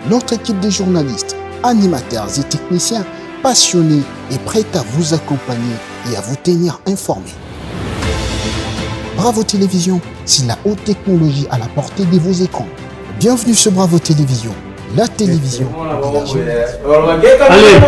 Notre équipe de journalistes, animateurs et techniciens passionnés et prêts à vous accompagner et à vous tenir informés. Bravo Télévision, c'est la haute technologie à la portée de vos écrans. Bienvenue sur Bravo Télévision, la télévision. Allez,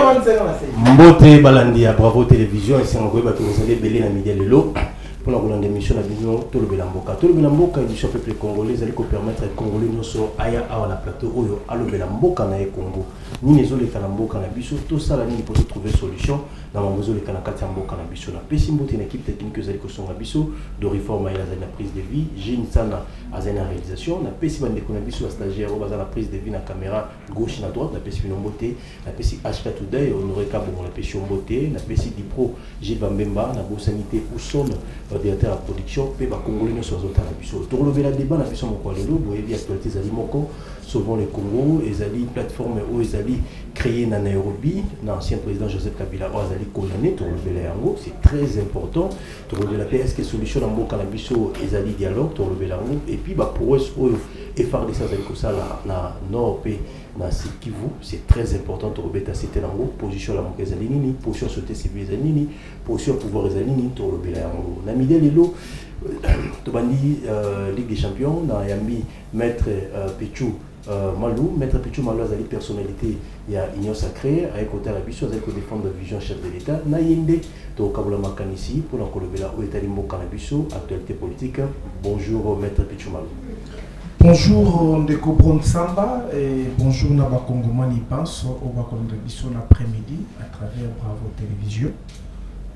Mbote Balandi à Bravo Télévision, et c'est un peu que vous allez belé la média Lelo. Pour la grande émission, la vision, tout le Belamboka. Tout le Belamboka, émission peuple congolais, elle peut permettre aux Congolais de se aya à la plateau, Oyo, à le Belamboka na Congo. Ni les autres Kalamboka na Bisso, tout ça là, ni pour trouver solution. Dans mon réseau, les Kanakati Amboka na Bisso, na Pessimbote, une équipe technique que vous allez construire na Bisso, de réforme à la prise de vie, j'ai une salle à la réalisation, na Pessimbote na Bisso, la stagiaire, à la prise de vie, na caméra gauche et na droite, na Pessimbote, na Pessi HK Today, Honoré Cabo, na Pessimbote, na Pessi Dipro, Gilles Bambemba, na Beau Sanité, où sommes directeur à production, puis Congolais ne sont pas à Bisso. Pour relever la débat, la Bisso Mokwalelo, vous voyez, actualité Zali Moko, sauvons le Congo, et Zali plateforme où Zali créé dans Nairobi, l'ancien président Joseph Kabila, Zali condamné, pour relever la yango, c'est très important. Pour relever la PS, que solution dans Moka na Bisso, et Zali dialogue, pour relever la yango, et puis pour eux, et faire des choses comme ça, na Nord, na Kivu, c'est très important de remettre à cette langue, position la manque Zalini, position sauter civil Zalini, position pouvoir Zalini, pour relever la yango. Na Midel Lelo, Tobandi, Ligue des Champions, na Yambi, Maître Pichou Malou, Maître Pichou Malou, Zali personnalité, il y a Union Sacrée, avec côté la Bisso, avec défendre la vision chef de l'État, na Yende, to Kabula Makanisi, pour l'encolever là où est Alimbo Canabiso, actualité politique. Bonjour, Maître Pichou Malou. Bonjour Ndeko Bron Samba et bonjour Naba Kongomani pense au Bakondebiso l'après-midi à travers Bravo Télévision.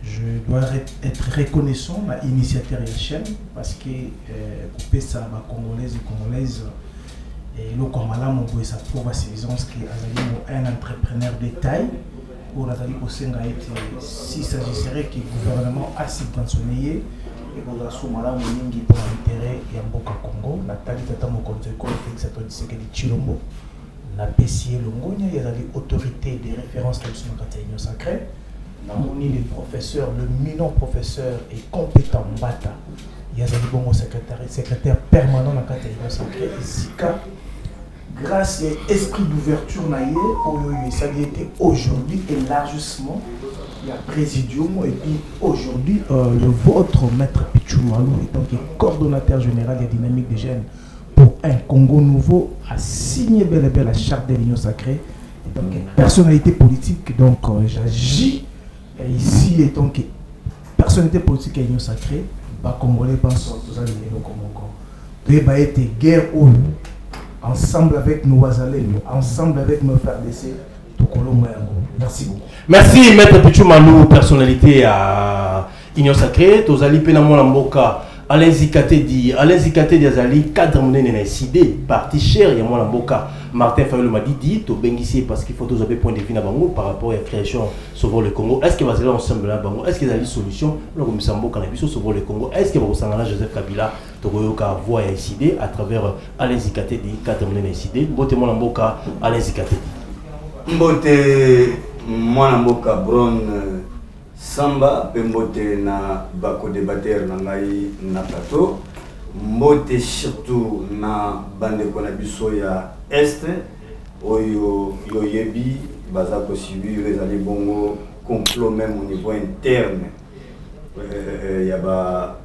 Je dois être reconnaissant à l'initiateur de la chaîne parce que couper ça Congolaises et Congolaises et le Kamala Moué ça prouve à ses aisance qu'il est un entrepreneur de taille pour la Tali Kosenga si s'agisserait que le gouvernement a subventionné et pour la Soumala Mouningi pour l'intérêt et en Boka Congo, la Talitata Mokonzo Félix Antoine Tshisekedi Tshilombo, la PCA Longonia, il y a l'autorité des références de l'Union Sacrée, le professeur, le minant professeur et compétent Mbata, il y a le secrétaire permanent de l'Union Sacrée, Zika, grâce à l'esprit d'ouverture, ça a été aujourd'hui élargissement. Il y a présidium et puis aujourd'hui le vôtre maître Pichou Malou donc coordonnateur général des dynamiques des jeunes pour un Congo nouveau a signé bel et bien la charte de l'Union Sacrée et donc personnalité politique donc j'agis ici et donc personnalité politique de l'Union Sacrée bah Congolais pensent tous à l'Union Congo et bah été guerre où ensemble avec nos voisins ensemble avec nos frères d'essai. Merci beaucoup. Merci Maître Pichou Malou, personnalité à Union Sacrée. Tozali Penamo Lamboka, Alain Zikate dit Azali, cadre monnaie n'a décidé, parti cher, il y a mon Lamboka. Martin Fayolo m'a dit, to bengisi parce qu'il faut tous avoir point de vue na bango par rapport à la création sauvant le Congo. Est-ce qu'il va aller ensemble là bango? Est-ce qu'il y a des solutions? Le comme Samboka na biso sauvant le Congo. Est-ce qu'il va ressentir Joseph Kabila to koyoka voix et décider à travers Alain Zikate dit cadre monnaie n'a décidé. Bote mon Lamboka Alain Zikate dit. Mbote mwana mboka Bron Samba pe mbote na bako débatteur na ngai na plateau mbote surtout na bande ko na biso ya est oyo yoyebi baza ko subir les bongo complot même au niveau interne ya ba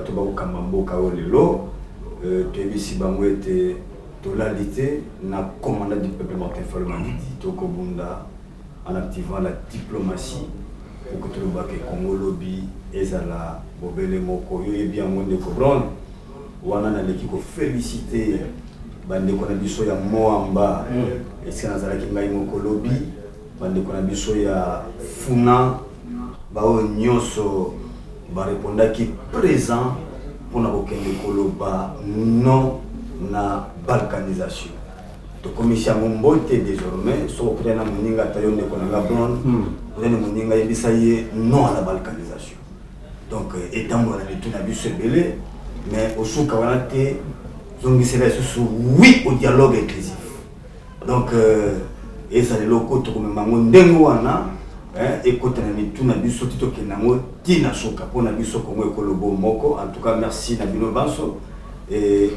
to ba ukamba mboka olelo tebisi bango ete tolalité na commandant du peuple Martin Fayulu dit Tokobunda en activant la diplomatie pour que tout le bac Congo lobby ezala bobele moko yo bien monde ko Bron wana na leki ko féliciter bande ko na biso ya Moamba et c'est na zala ki ngai moko lobby bande ko na biso ya Funa ba o nyoso ba répondaki présent pour na kokende koloba non na balkanisation. Donc commission Mbote désormais so prena moninga tayonde konanga Bron vous allez moninga yebisaye non à la balkanisation. Donc étant on a tout na biso belé mais au souka wana te zongisela sous oui au dialogue inclusif. Donc et ça les locaux to comme mango ndengo wana et côté na tout na biso tito kenango tina souka pona biso kongo ekolobo moko en tout cas merci na bino banso et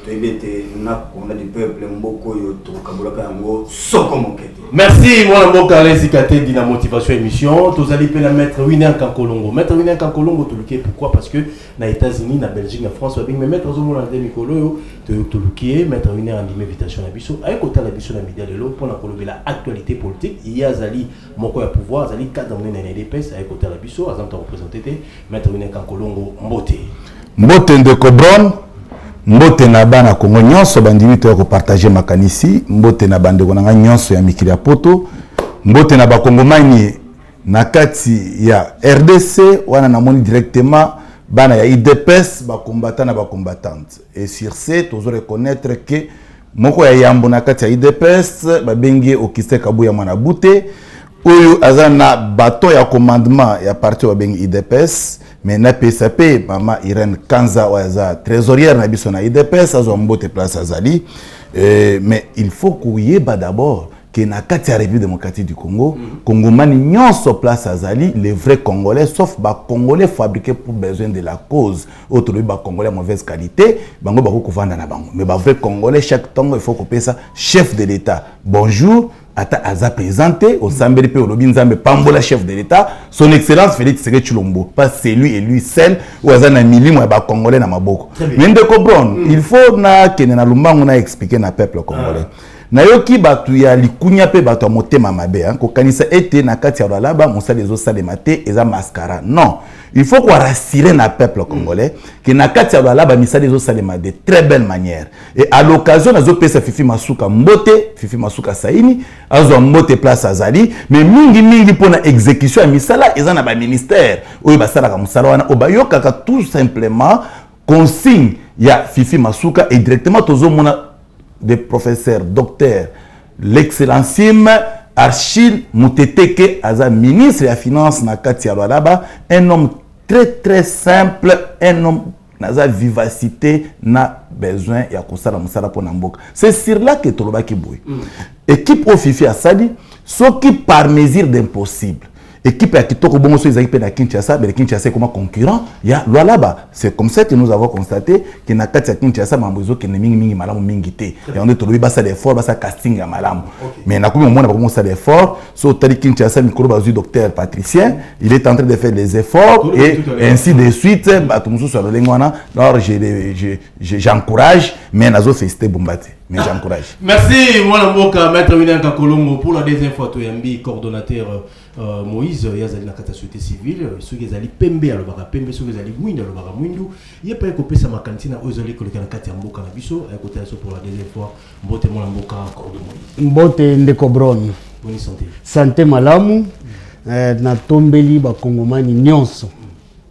on a du peuple mboko yo to kabulaka yango soko mokete. Merci moi mboka Lesikate dina motivation émission tous allez la mettre Winner Kankolongo mettre Winner Kankolongo to lukier pourquoi parce que na États-Unis na Belgique na France mais mettre zo mona de mikolo yo to lukier mettre Winner en invitation na biso ay kota la biso na media de l'eau pour na kolobela actualité politique il y a zali moko ya pouvoir zali cadre na NDPS ay kota la biso azam to représenter mettre Winner Kankolongo mbote ndeko Bron mbote na bana Kongo nyonso bandimi to ko partager makanisi mbote na bandeko na nyonso ya mikili ya poto mbote na bakongomani na kati ya RDC wana na moni directement bana ya IDPS ba combattant na ba combattante et sur ce toujours reconnaître que moko ya yambo na kati ya IDPS ba bengi Okiste Kabuya mwana bute oyo azana bato ya commandement ya parti wa bengi IDPS mais na PSP mama Irene Kanza waza trésorière na biso na IDPS azo mbote place azali mais il faut kuyeba d'abord que na kati ya République démocratique du Congo Congomani nyonso place azali les vrais Congolais sauf ba Congolais fabriqués pour besoin de la cause autre ba Congolais mauvaise qualité bango ba ko vanda na bango mais ba vrai Congolais chaque temps il faut qu'on paye ça chef de l'État bonjour ata aza présenté au Sambeli pe au Lobinzambe Pambola chef de l'État son excellence Félix Tshisekedi Tshilombo pas c'est lui et lui seul ou azana milimo ba Congolais na maboko mais ndeko Bron il faut na kenena lumbango na expliquer na peuple congolais nayoki batu ya likunya pe batu ya motema mabe ko kanisa ete na kati ya Lualaba mosala ezo salema te eza mascara non il faut qu'on rassurer na peuple congolais que na kati ya Lualaba misala ezo salema de très belle manière et à l'occasion nazo pesa Fifi Masuka mbote Fifi Masuka Saini azo mbote place azali mais mingi pona exécution ya misala eza na ba ministère oyo basala ka musala wana obayoka ka tout simplement consigne ya Fifi Masuka et directement tozo mona des professeurs, docteurs, l'excellentissime Achille Mouteteke, Aza ministre de la Finance na Katia Lualaba, un homme très simple, un homme naza vivacité na besoin ya kosala musala pour Namboka. C'est sur là que Toloba ki boui. Équipe Ofifi Asadi, ce qui par mesure d'impossible. Équipe à Kitoko Bongo so équipe na Kinshasa, mais Kinshasa comme concurrent, il y a Lualaba. C'est comme ça que nous avons constaté que na kati ya Kinshasa mambozo que ne mingi malamu mingi te. Et on est tolobi basa d'effort, basa casting ya malamu. Mais na komi on a pas ça d'effort, so tali Kinshasa micro bazu docteur Patricien, il est en train de faire des efforts et ainsi de suite, ba tumusu sur le lengwana. Alors j'encourage mais nazo féliciter Bombati. Mais j'encourage. Merci moi mboka maître Winner Kankolongo pour la deuxième fois to yambi coordonnateur Moïse yazali na kata société civile ceux qui zali pembe alobaka pembe ceux qui zali mwindu alobaka mwindu yepa ko pesa makantina ozali ko lekana kati ya mboka na biso ay côté so pour la deuxième fois mbote mona mboka cordo Moïse mbote ndeko Bron bonne santé santé malamu na tombeli ba kongomani nyonso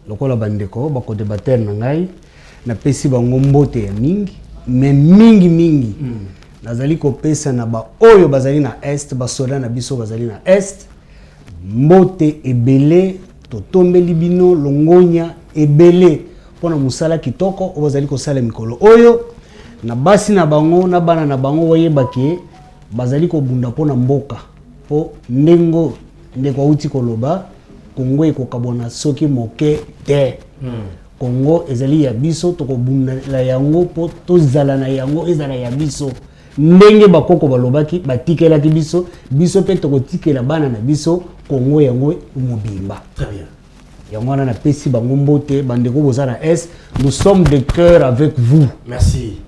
lokola bandeko ba ko débattre na ngai na pesi bango mbote ya mingi mais mingi nazali ko pesa na ba oyo bazali na est ba soda na biso bazali na est mbote ebele to tombeli bino longonya ebele pona musala kitoko o bazali ko sala mikolo oyo na basi na bango na bana na bango oyebaki bazali ko bunda pona mboka po ndengo ndeko uti koloba Kongo ekokabona soki moke te Kongo ezali ya biso to ko bunda la yango po to zala na yango ezala ya biso ndenge bakoko balobaki batikela ki biso pe to ko tikela bana na biso Kongo yango mobimba. Très bien. Yango na pesi bango mbote bandeko bozana S, nous sommes de cœur avec vous. Merci.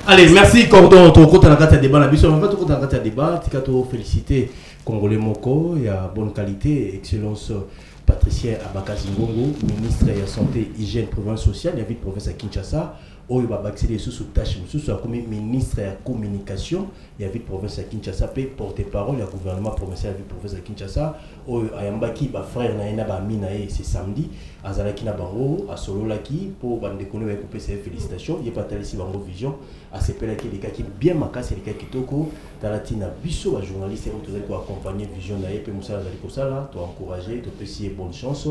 Allez, merci Cordon, to kota na kata débat na biso, on va to kota na kata débat, tikato féliciter Congolais moko, il y a bonne qualité, excellence Patricien Abakazi Ngongo, ministre de la Santé, Hygiène, Province sociale, il y a vite professeur Kinshasa, Oyo Babakili sous tâche, sous comme ministre de la Communication, il y a vite professeur Kinshasa, porte-parole, le gouvernement provincial, il y a professeur Kinshasa, Oyo Ayambaki, frère Naina Bamina, c'est samedi, Azalaki Nabango, à Sololaki, pour Bandekone, et couper ses félicitations, il n'y a pas tel ici Bango Vision, à ces pelles qui les cas qui bien marquent, c'est les cas qui toko, Talatina Bisso, un journaliste, et autres pour accompagner Vision Naïe, et Moussa Zalikosala, tu encourager, tu peux bonne chance,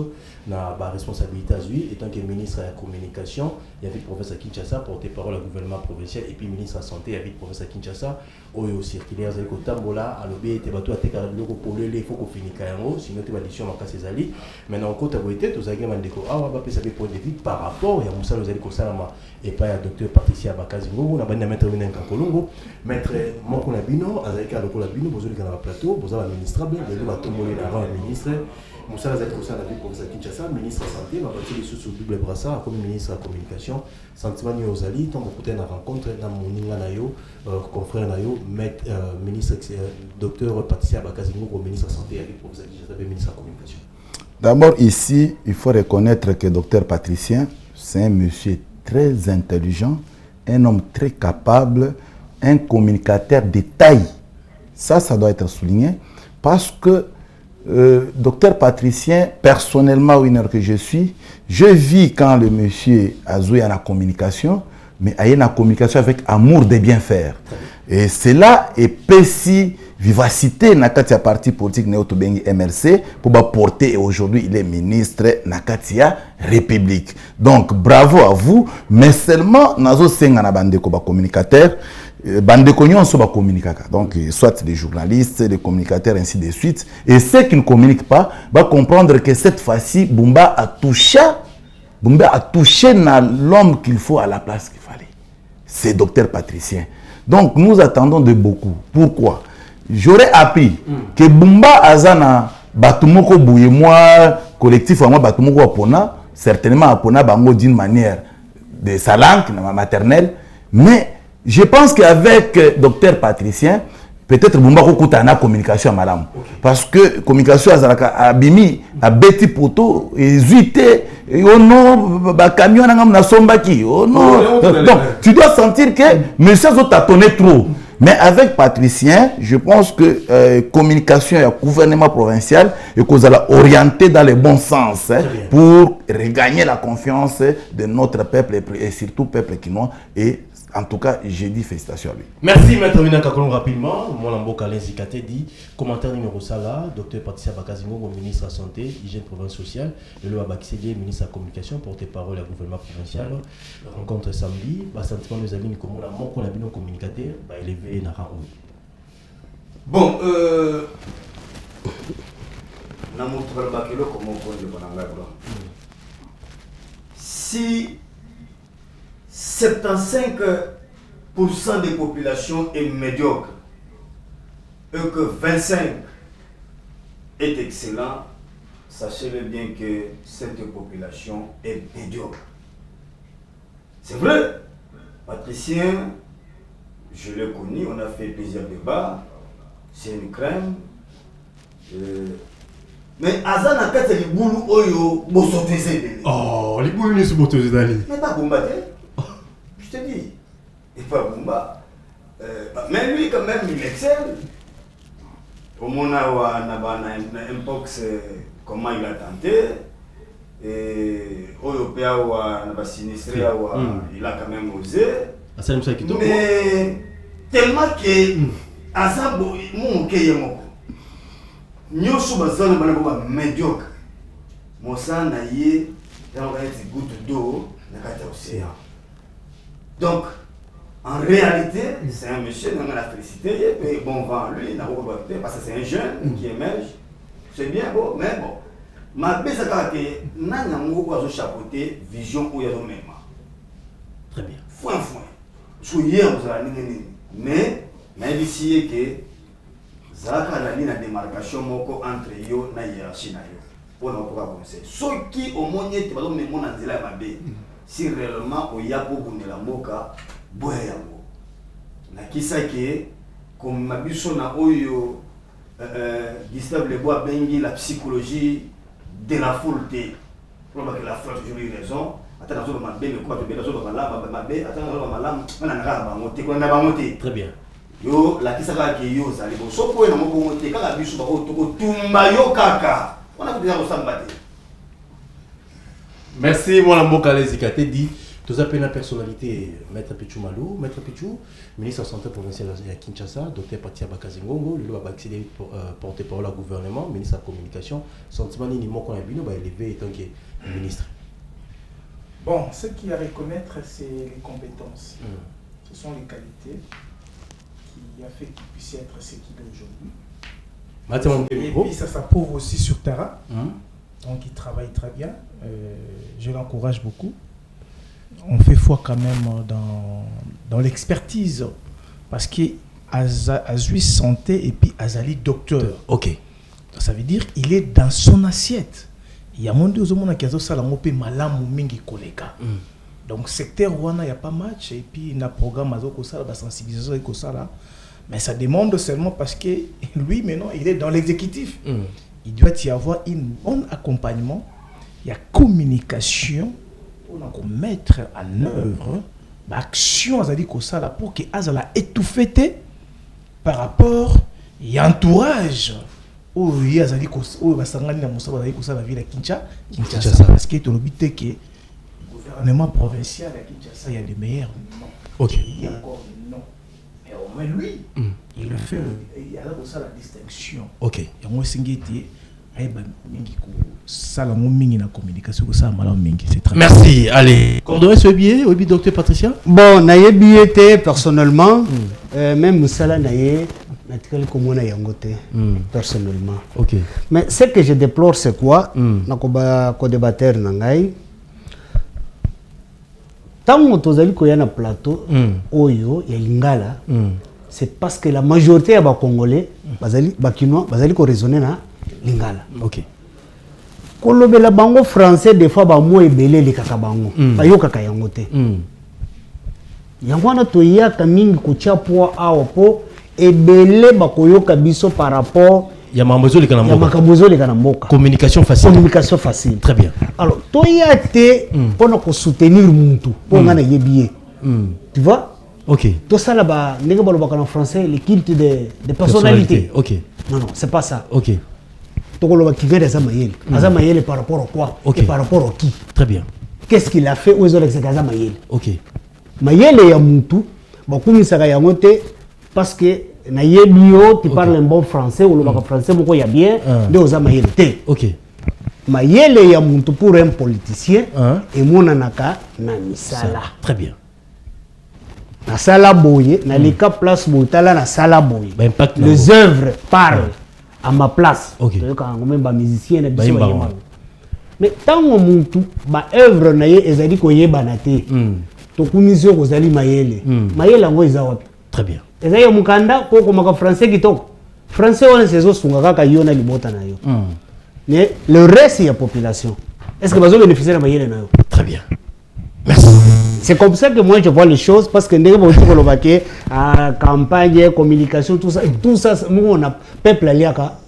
na ba responsabilité à lui, étant que ministre de la Communication, il y a vite professeur Kinshasa. Kinshasa, porte-parole au gouvernement provincial et puis ministre de la Santé à ville province à Kinshasa. Oyo circulaire zali ko tambola alobi te bato ateka loko polele il faut ko finika yango sinon te balition makasi ezali. Maintenant kota boité tozaki mandeko awa ba pesa be point de vue par rapport ya musalo zali ko salama et pas ya docteur Patricia Bakazi Ngongo na banda maître Wina Kolongo maître moko na bino azali ka lokola bino bozoli kana ba plateau bozala ministrable de batomoli na rang ministre Moussa Zaki Kosa, la ville province de Kinshasa, ministre de la Santé, m'a battu les sous double brassard comme ministre de la Communication. Sentiment Nyozali, tant que la rencontre dans mon Nayo, confrère Nayo, ministre, docteur Patricia Bakazingo, ministre de la Santé, la ville province de Kinshasa, ministre de la Communication. D'abord, ici, il faut reconnaître que docteur Patricien, c'est un monsieur très intelligent, un homme très capable, un communicateur de taille. Ça doit être souligné parce que docteur Patricien, personnellement, une heure que je suis, je vis quand le monsieur a joué à la communication, mais a eu la communication avec amour de bien faire. Et cela est pessi vivacité Nakatia parti politique Néotobengi MRC pour porter et aujourd'hui il est ministre Nakatia République. Donc bravo à vous, mais seulement nazo senga na bandeko ba communicateur bandeko nyonso ba communicaka. Donc soit les journalistes, les communicateurs ainsi de suite et ceux qui ne communiquent pas va comprendre que cette fois-ci Bumba a touché l'homme qu'il faut à la place qu'il fallait. C'est docteur Patricien. Donc nous attendons de beaucoup. Pourquoi? J'aurais appris que Bumba Azana Batumoko Bouye moi collectif à moi Batumoko Apona certainement Apona bango d'une manière de sa langue maternelle, mais je pense qu'avec docteur Patricien peut-être Bumba Kokutana communication à madame parce que communication Azalaka Abimi a Betty Poto et Zuité oh non ba camion na sombaki oh non donc tu dois sentir que monsieur a tâtonné trop. Mais avec Patricien, je pense que communication et gouvernement provincial et qu'on va orienter dans le bon sens pour regagner la confiance de notre peuple et surtout peuple quinois. Et en tout cas, j'ai dit félicitations à lui. Merci, Maître Wina Kakolon, rapidement. Mon Amboka Lenzikate dit commentaire numéro Sala, docteur Patricia Bakazingo, ministre de la Santé, Hygiène Province Sociale, le Loi Bakissédier, ministre de la Communication, porte-parole au gouvernement provincial. Rencontre samedi, sentiment nos amis, comme on a mon qu'on communicateur, élevé Nara. Bon, si 75% des populations est médiocre et que 25% est excellent, sachez-le bien que cette population est médiocre. C'est vrai, Patricien, je l'ai connu, on a fait plusieurs débats, c'est une crème. Mais Azana Kate les boulou oyo bosotese. Oh, les boulou ne sont pas tous d'aller. Mais pas Bumba, je te dis. Et pas Bumba. Mais lui, quand même, il excelle. Au moment où un pox, comment il a tenté. Et au Européen, où il a sinistré, il a quand même osé. Mais tellement que Azabo, mon Kayemo. Nous sommes médiocres. Mon sang n'a eu une goutte d'eau dans l'océan. Donc, en réalité, c'est un monsieur, on a félicité, et bon vent lui, parce que c'est un jeune qui émerge. C'est bien beau, mais bon. Ma bête, c'est que nous avons chapeauté vision où il y a le même. Très bien. Foin. Soyez, vous allez mais, ici, que Zaka la ligne de démarcation entre yo na hiérarchie na yo. Pour ne pas commencer. Ceux qui au moins te va me mon anzela mabe. Si réellement o yapo bundela mboka boya yango. Na kisa ke comme mabiso na oyo Gustave Lebois bengi la psychologie de la foule. Pour que la foule a toujours eu raison. Attends na zo mabe mais quoi te bezo ba la mabe attends na malam na ngara ba moté ko na ba moté. Très bien. Yo la kisaka ke yo zali bo so po na moko mote kaka biso ba otoko tumba yo kaka on a déjà ressemblé. Merci mon Amboka Lenzikate dit tous appels la personnalité Maître Pichou Malou, Maître Pichou, ministre de la Santé provinciale à Kinshasa, docteur Patricia Bakazingongo, le loi accéder porte-parole au gouvernement, ministre de la Communication, sentiment ni moko na bino ba élevé étant que ministre. Bon, ce qu'il y a à reconnaître, c'est les compétences. Ce sont les qualités qui a fait qu'il puisse être ce qu'il est aujourd'hui. Et puis ça s'approuve aussi sur terrain. Donc il travaille très bien. Je l'encourage beaucoup. On fait foi quand même dans l'expertise. Parce qu'il a santé et puis Azali docteur. Ok. Ça veut dire qu'il est dans son assiette. Il y a mon Dieu qui a ça malamu mingi koleka. Donc secteur wana il y a pas match et puis il y a un programme la sensibilisation mais ça demande seulement parce que lui maintenant il est dans l'exécutif. Il doit y avoir un bon accompagnement, il y a communication pour mettre en œuvre l'action pour que azala étouffé par rapport et entourage. Oh, il y a des choses qui sont la ville de Kinshasa. Parce que le gouvernement provincial à Kinshasa, il y a des meilleurs noms. Ok. Il y a encore des noms. Mais au moins lui, il le fait. Il y a là pour la distinction. Ok. Et moi, c'est merci. Allez. Coordonner ce billet, oui, docteur Patricia. Bon, naye billet personnellement, même Moussala naye. Personnellement. Ok. Mais ce que je déplore, c'est quoi? Nakoba co-débatteur nangai. Tant que tu as dit un plateau, oyo ya lingala, c'est parce que la majorité des Congolais, bakinois, bazali ko raisonner na lingala. Ok. Kolobela bango français des fois ba mo ebele le kakabango. Bayo kakayangote. Yango na toya kamingi kucha po awo ebele bakoyoka biso par rapport ya mambozo le kanamboka. Communication facile. Communication facile. Très bien. Alors toya te pour ko soutenir muntu pour ngana yebié. Tu vois? Ok. Tout ça là-bas, n'est pas en français, les cultes de personnalité. Ok. Non, c'est pas ça. Ok. Tout le monde qui vient d'Azamayel. Azamayel par rapport à quoi? Ok. Et par rapport à qui? Très bien. Qu'est-ce qu'il a fait aux autres avec Azamayel? Ok. Mayel et Yamuntu, beaucoup de yamote parce que na yebio tu parles un bon français ou le français beaucoup y a bien de Azamayel. Ok. Mayel et Yamuntu pour un politicien et monanaka na misala. Très bien. Na sala boye, na lika place botala na sala boye. Les œuvres parlent à ma place. Ok. Quand même ba musicien na biso ba yema. Mais tant que muntu ba œuvre na ye ezali ko yeba na te. To kumisio ko zali mayele. Mayele ngo eza wapi? Très bien. Ezali mukanda ko ko maka français kitoko. Français on sezo sunga kaka yo na libota na yo. Mais le reste de la population, est-ce que bazo bénéficier de mayele na yo? Très bien. Merci. C'est comme ça que moi je vois les choses parce que ndenge botu ko lobake à campagne, communication, tout ça, on a peuple aliaka.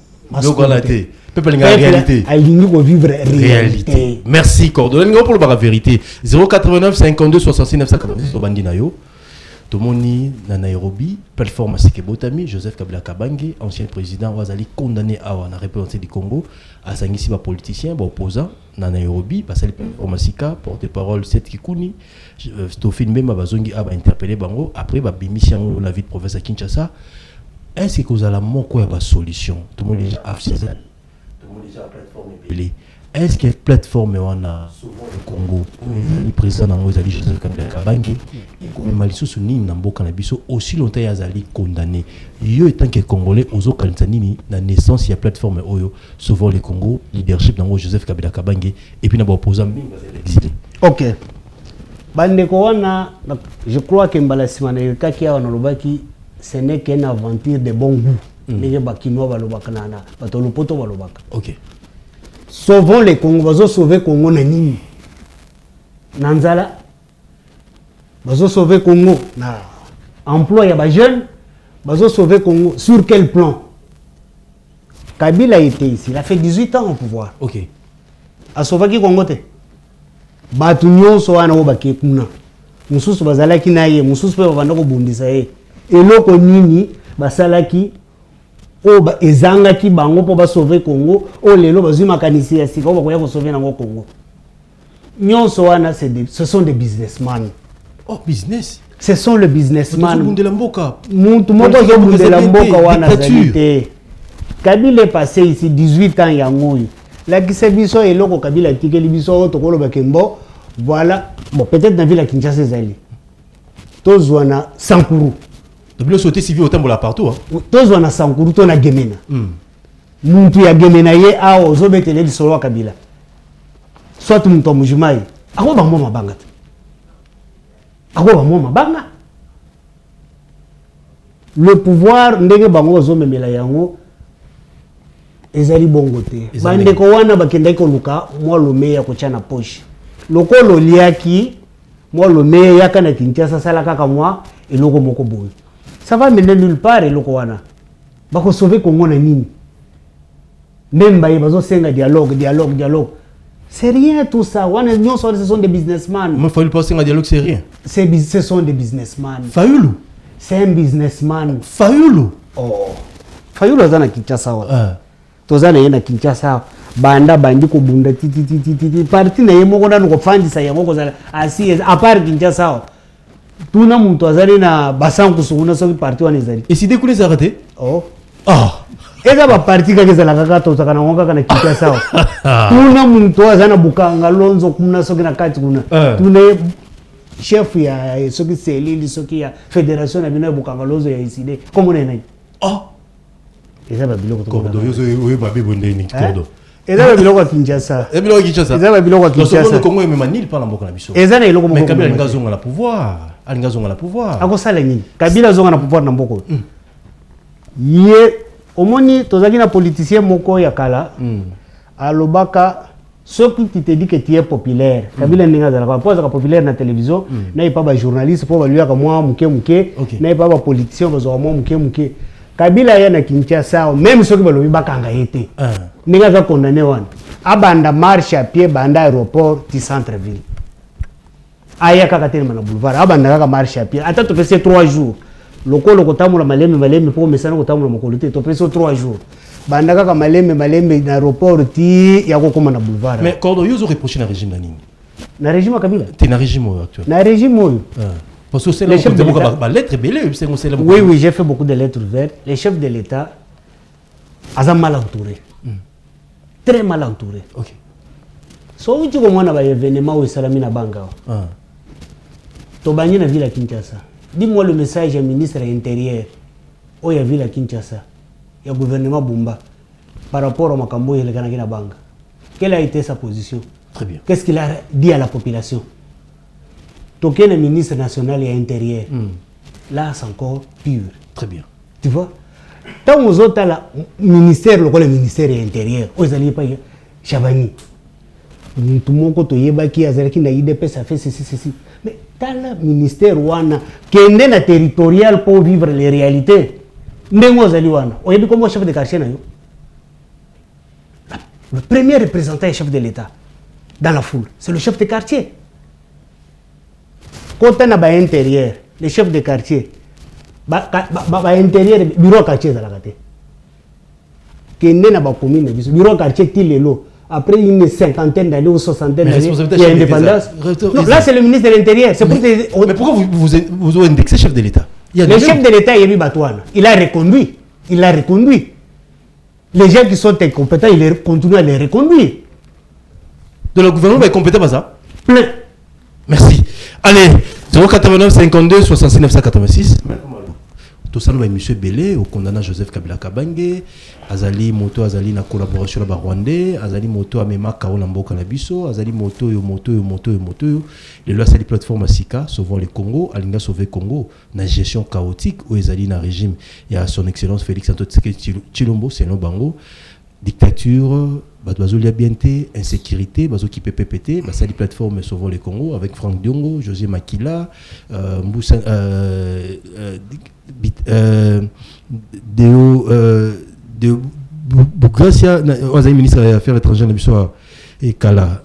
Donc on a été peuple en réalité. Vivre réalité. Merci Cordon. Nous pour la vérité. 089 52 66 990 au Bandinayo. Tomoni na Nairobi, plateforme Asike Botami, Joseph Kabila Kabange, ancien président Wazali condamné à la représentation du Congo, à Sangisi ba politicien, ba opposant na Nairobi, parce que plateforme Asika porte-parole Seth Kikuni, Stofine même bazongi a interpellé bango après ba bimisian la vie de professeur Kinshasa. Est-ce que vous avez mon quoi ba solution? Tout le monde déjà affiché. Tout le monde déjà plateforme belé. Est-ce que plateforme on a souvent le Congo le président Nangozali Joseph Kabila Kabange et maliso suni namboka na biso aussi longtemps yazali condamné yo étant que congolais ozo kantanini na naissance ya plateforme oyo souvent le Congo leadership nango Joseph Kabila Kabange et puis na ba opposant mingi bazali. OK. Bandeko wana je crois que mbalasima na yokaki ya na lobaki ce n'est qu'une aventure de bon goût. Les bakinois balobaka na bato lopoto balobaka. OK. Sauvons les Congo, bazo sauver Congo na nini? Nanzala. Bazo sauver Congo na emploi ya ba jeunes, bazo sauver Congo sur quel plan? Kabila était ici, il a fait 18 ans au pouvoir. OK. A sauver ki Congo te. Batu nyonso wana obaki kuna. Mususu bazalaki na ye, mususu pe bavanda ko bundisa ye. Eloko nini basalaki oba ezanga ki bango po ba sauver Congo o lelo bazui makanisi ya sika oba koya ko sauver nango Congo. Nyonso wana ce sont des businessmen. Oh business. Ce sont les businessmen. Bundela mboka. Muntu moko zo bundela mboka wana zalité. Kabila est passé ici 18 ans yango. La kisebiso eloko Kabila tikeli biso to kolo bakembo Voilà. Bon, peut-être dans la ville à Kinshasa, Zali. Tous on a Sankuru. Donc, le sauté civil autant pour la partout. Tous on a Sankuru, tous on a Gemena. Muntu ya Gemena ye a ozobetele di solo Kabila. Soit muntu mujumai. Ako ba mo mabanga. Ako ba mo mabanga. Le pouvoir ndenge bango ozomemela yango ezali bongo te. Bande ko wana bakenda ko luka mo lome ya kochana poche. Lokolo liaki moi le meilleur yaka na Kinshasa sala kaka moi et loko moko boy. Ça va mener nulle part et loko wana. Ba ko sauver Congo na nini? Même ba bazo senga dialogue. C'est rien tout ça. Wana nyon ce sont des businessmen. Mais Fayoulou pas senga dialogue c'est rien. Ce sont des businessmen. Fayoulou. C'est un businessman. Fayoulou. Oh. Fayoulou azana Kinshasa wa. Tozana yena Kinshasa. Banda bandi ko bunda titi parti na yemo ko ndano ko fandisa yango ko zala asi à part Kinshasa tuna muntu azali na basanku sukuna so parti wana ezali et si découlé ça raté eza ba parti ka kezala kaka to sakana ngoka kana Kinshasa tuna muntu azana bukanga lonzo kuna so kina kati kuna tuna chef ya soki selili soki ya fédération na bino bukanga lonzo ya iside comme on est eza ba biloko to cordo yo ba bibonde ni cordo eza biloko Kinshasa. Biloko Kinshasa. Eza biloko Kinshasa. Le Congo est même Nil par la mboka na biso. Eza na iloko moko. Mais Kabila ngazonga la pouvoir. Alingazonga la pouvoir. Ako sala nini? Kabila zonga na pouvoir na mboko. Ye omoni tozaki na politicien moko ya kala. Alobaka ceux qui te dit que tu es populaire. Kabila ninga zala kwa poza ka populaire na télévision, na ipa ba journaliste po ba luya ka mwa muke, na ipa ba politicien ba zo mwa muke. Kabila ya na Kinshasa même ceux qui balobi bakanga yete. Ninga za condamné wana. Abanda marche à pied banda aéroport ti centre ville. Aya kaka tena na boulevard. Abanda kaka marche à pied. Ata to pese 3 jours. Lokolo kotamula maleme pour mesana kotamula mokolité to pese 3 jours. Banda kaka maleme na aéroport ti ya kokoma na boulevard. Mais Cordo yo zo reprocher na régime na nini? Na régime Kabila. T'es na régime actuel. Na régime oyo. Parce que c'est là où lettre belé, c'est là. Oui, j'ai fait beaucoup de lettres vertes. Les chefs de l'État sont mal entourés. Très mal entourés. OK. So uti ko mwana ba événement au salami na banga. To banyi na ville à Kinshasa. Dis-moi le message du ministre de l'Intérieur au ya ville à Kinshasa. Ya gouvernement Bumba par rapport au makambo ile kana kina banga. Quelle a été sa position? Très bien. Qu'est-ce qu'il a dit à la population? Token le ministre national et intérieur. Là, c'est encore pur. Très bien. Tu vois? Tant aux autres, le ministère, le ministère intérieur, aux alliés pas Chabani. Tout le monde qui a dit qu'il IDP, ça fait ceci. Mais dans le ministère, qui est dans territorial pour vivre les réalités, comment comment chef de quartier? Le premier représentant est chef de l'État dans la foule. C'est le chef de quartier. Quand on a un intérieur, les chefs de quartier, intérieur, bureau quartier, ça l'a gâté. Qui est né dans la commune, bureau quartier, après une cinquantaine d'années ou soixantaine d'années, il y a indépendance. Non, là, c'est le ministre de l'Intérieur. Mais pourquoi vous avez indexé chef de l'État? Le chef de l'État, il a reconduit. Les gens qui sont incompétents, il continue à les reconduire. Donc le gouvernement est compétent à ça? Plein. Merci. Allez, 089 52 66 986. Tout ça, nous avons M. Belé, au condamnant Joseph Kabila Kabange, Azali Moto, Azali na collaboration avec Rwandais, Azali Moto, Amema Kao Namboka Nabiso, Azali Moto, les lois sur les plateformes à Sika, sauvant le Congo, Alinga sauver Congo, na gestion chaotique, où Azali na régime, il y a son excellence Félix Antoine Tshilombo, c'est non bango, dictature, bazo liabienté, insécurité, bazo qui PPT, bah ça les plateformes sauvant le Congo avec Franck Diongo, José Makila, Mboussa, de Bougracia, ministre des Affaires étrangères et Kala,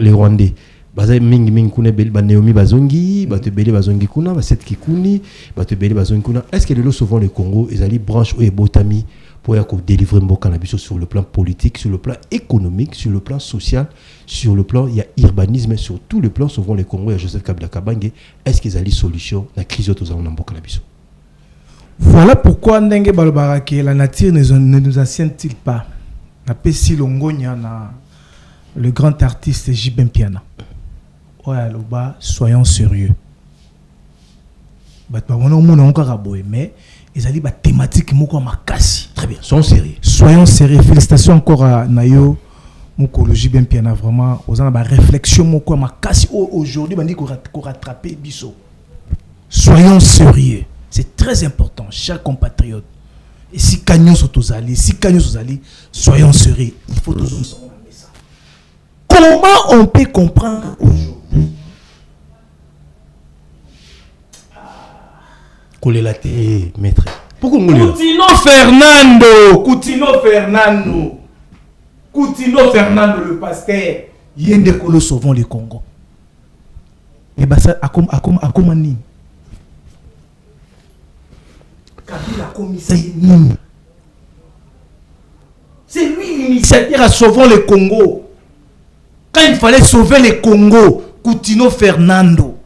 les Rwandais. Baza mingi kuna beli ba Naomi Bazongi, ba te beli Bazongi kuna, ba set kikuni, ba te beli Bazongi kuna. Est-ce que le souvent le Congo, ils allaient branche ou botami pour délivrer Mboka Nabiso sur le plan politique, sur le plan économique, sur le plan social, sur le plan il y a urbanisme, sur tous les plans souvent le Congo, il y a Joseph Kabila Kabange. Est-ce qu'ils allaient solution la crise autour de Mboka Nabiso? Voilà pourquoi Ndenge Balobarake, la nature ne nous ancienne-t-il pas? Na Pessi Longonya, le grand artiste Jibem Piana. soyons sérieux. Mais ils allaient la thématique très bien, Soyons sérieux. Soyons sérieux. Félicitations encore à Nayo Mokologie bien piana vraiment aux ans réflexion moko makasi aujourd'hui bandi ko rattraper biso. Soyons sérieux. C'est très important, chers compatriotes. Et si Kanyon sont tous allés, soyons sérieux. Il faut tous nous ça. Comment on peut comprendre aujourd'hui? Coller la tête, maître. Pourquoi on Coutinho Fernando, le pasteur, Yende Kolo sauvons le Congo. Et bah ça, à comment Kabila a commis ça. C'est lui l'initiateur à sauver le Congo. Quand il fallait sauver le Congo, Coutinho Fernando,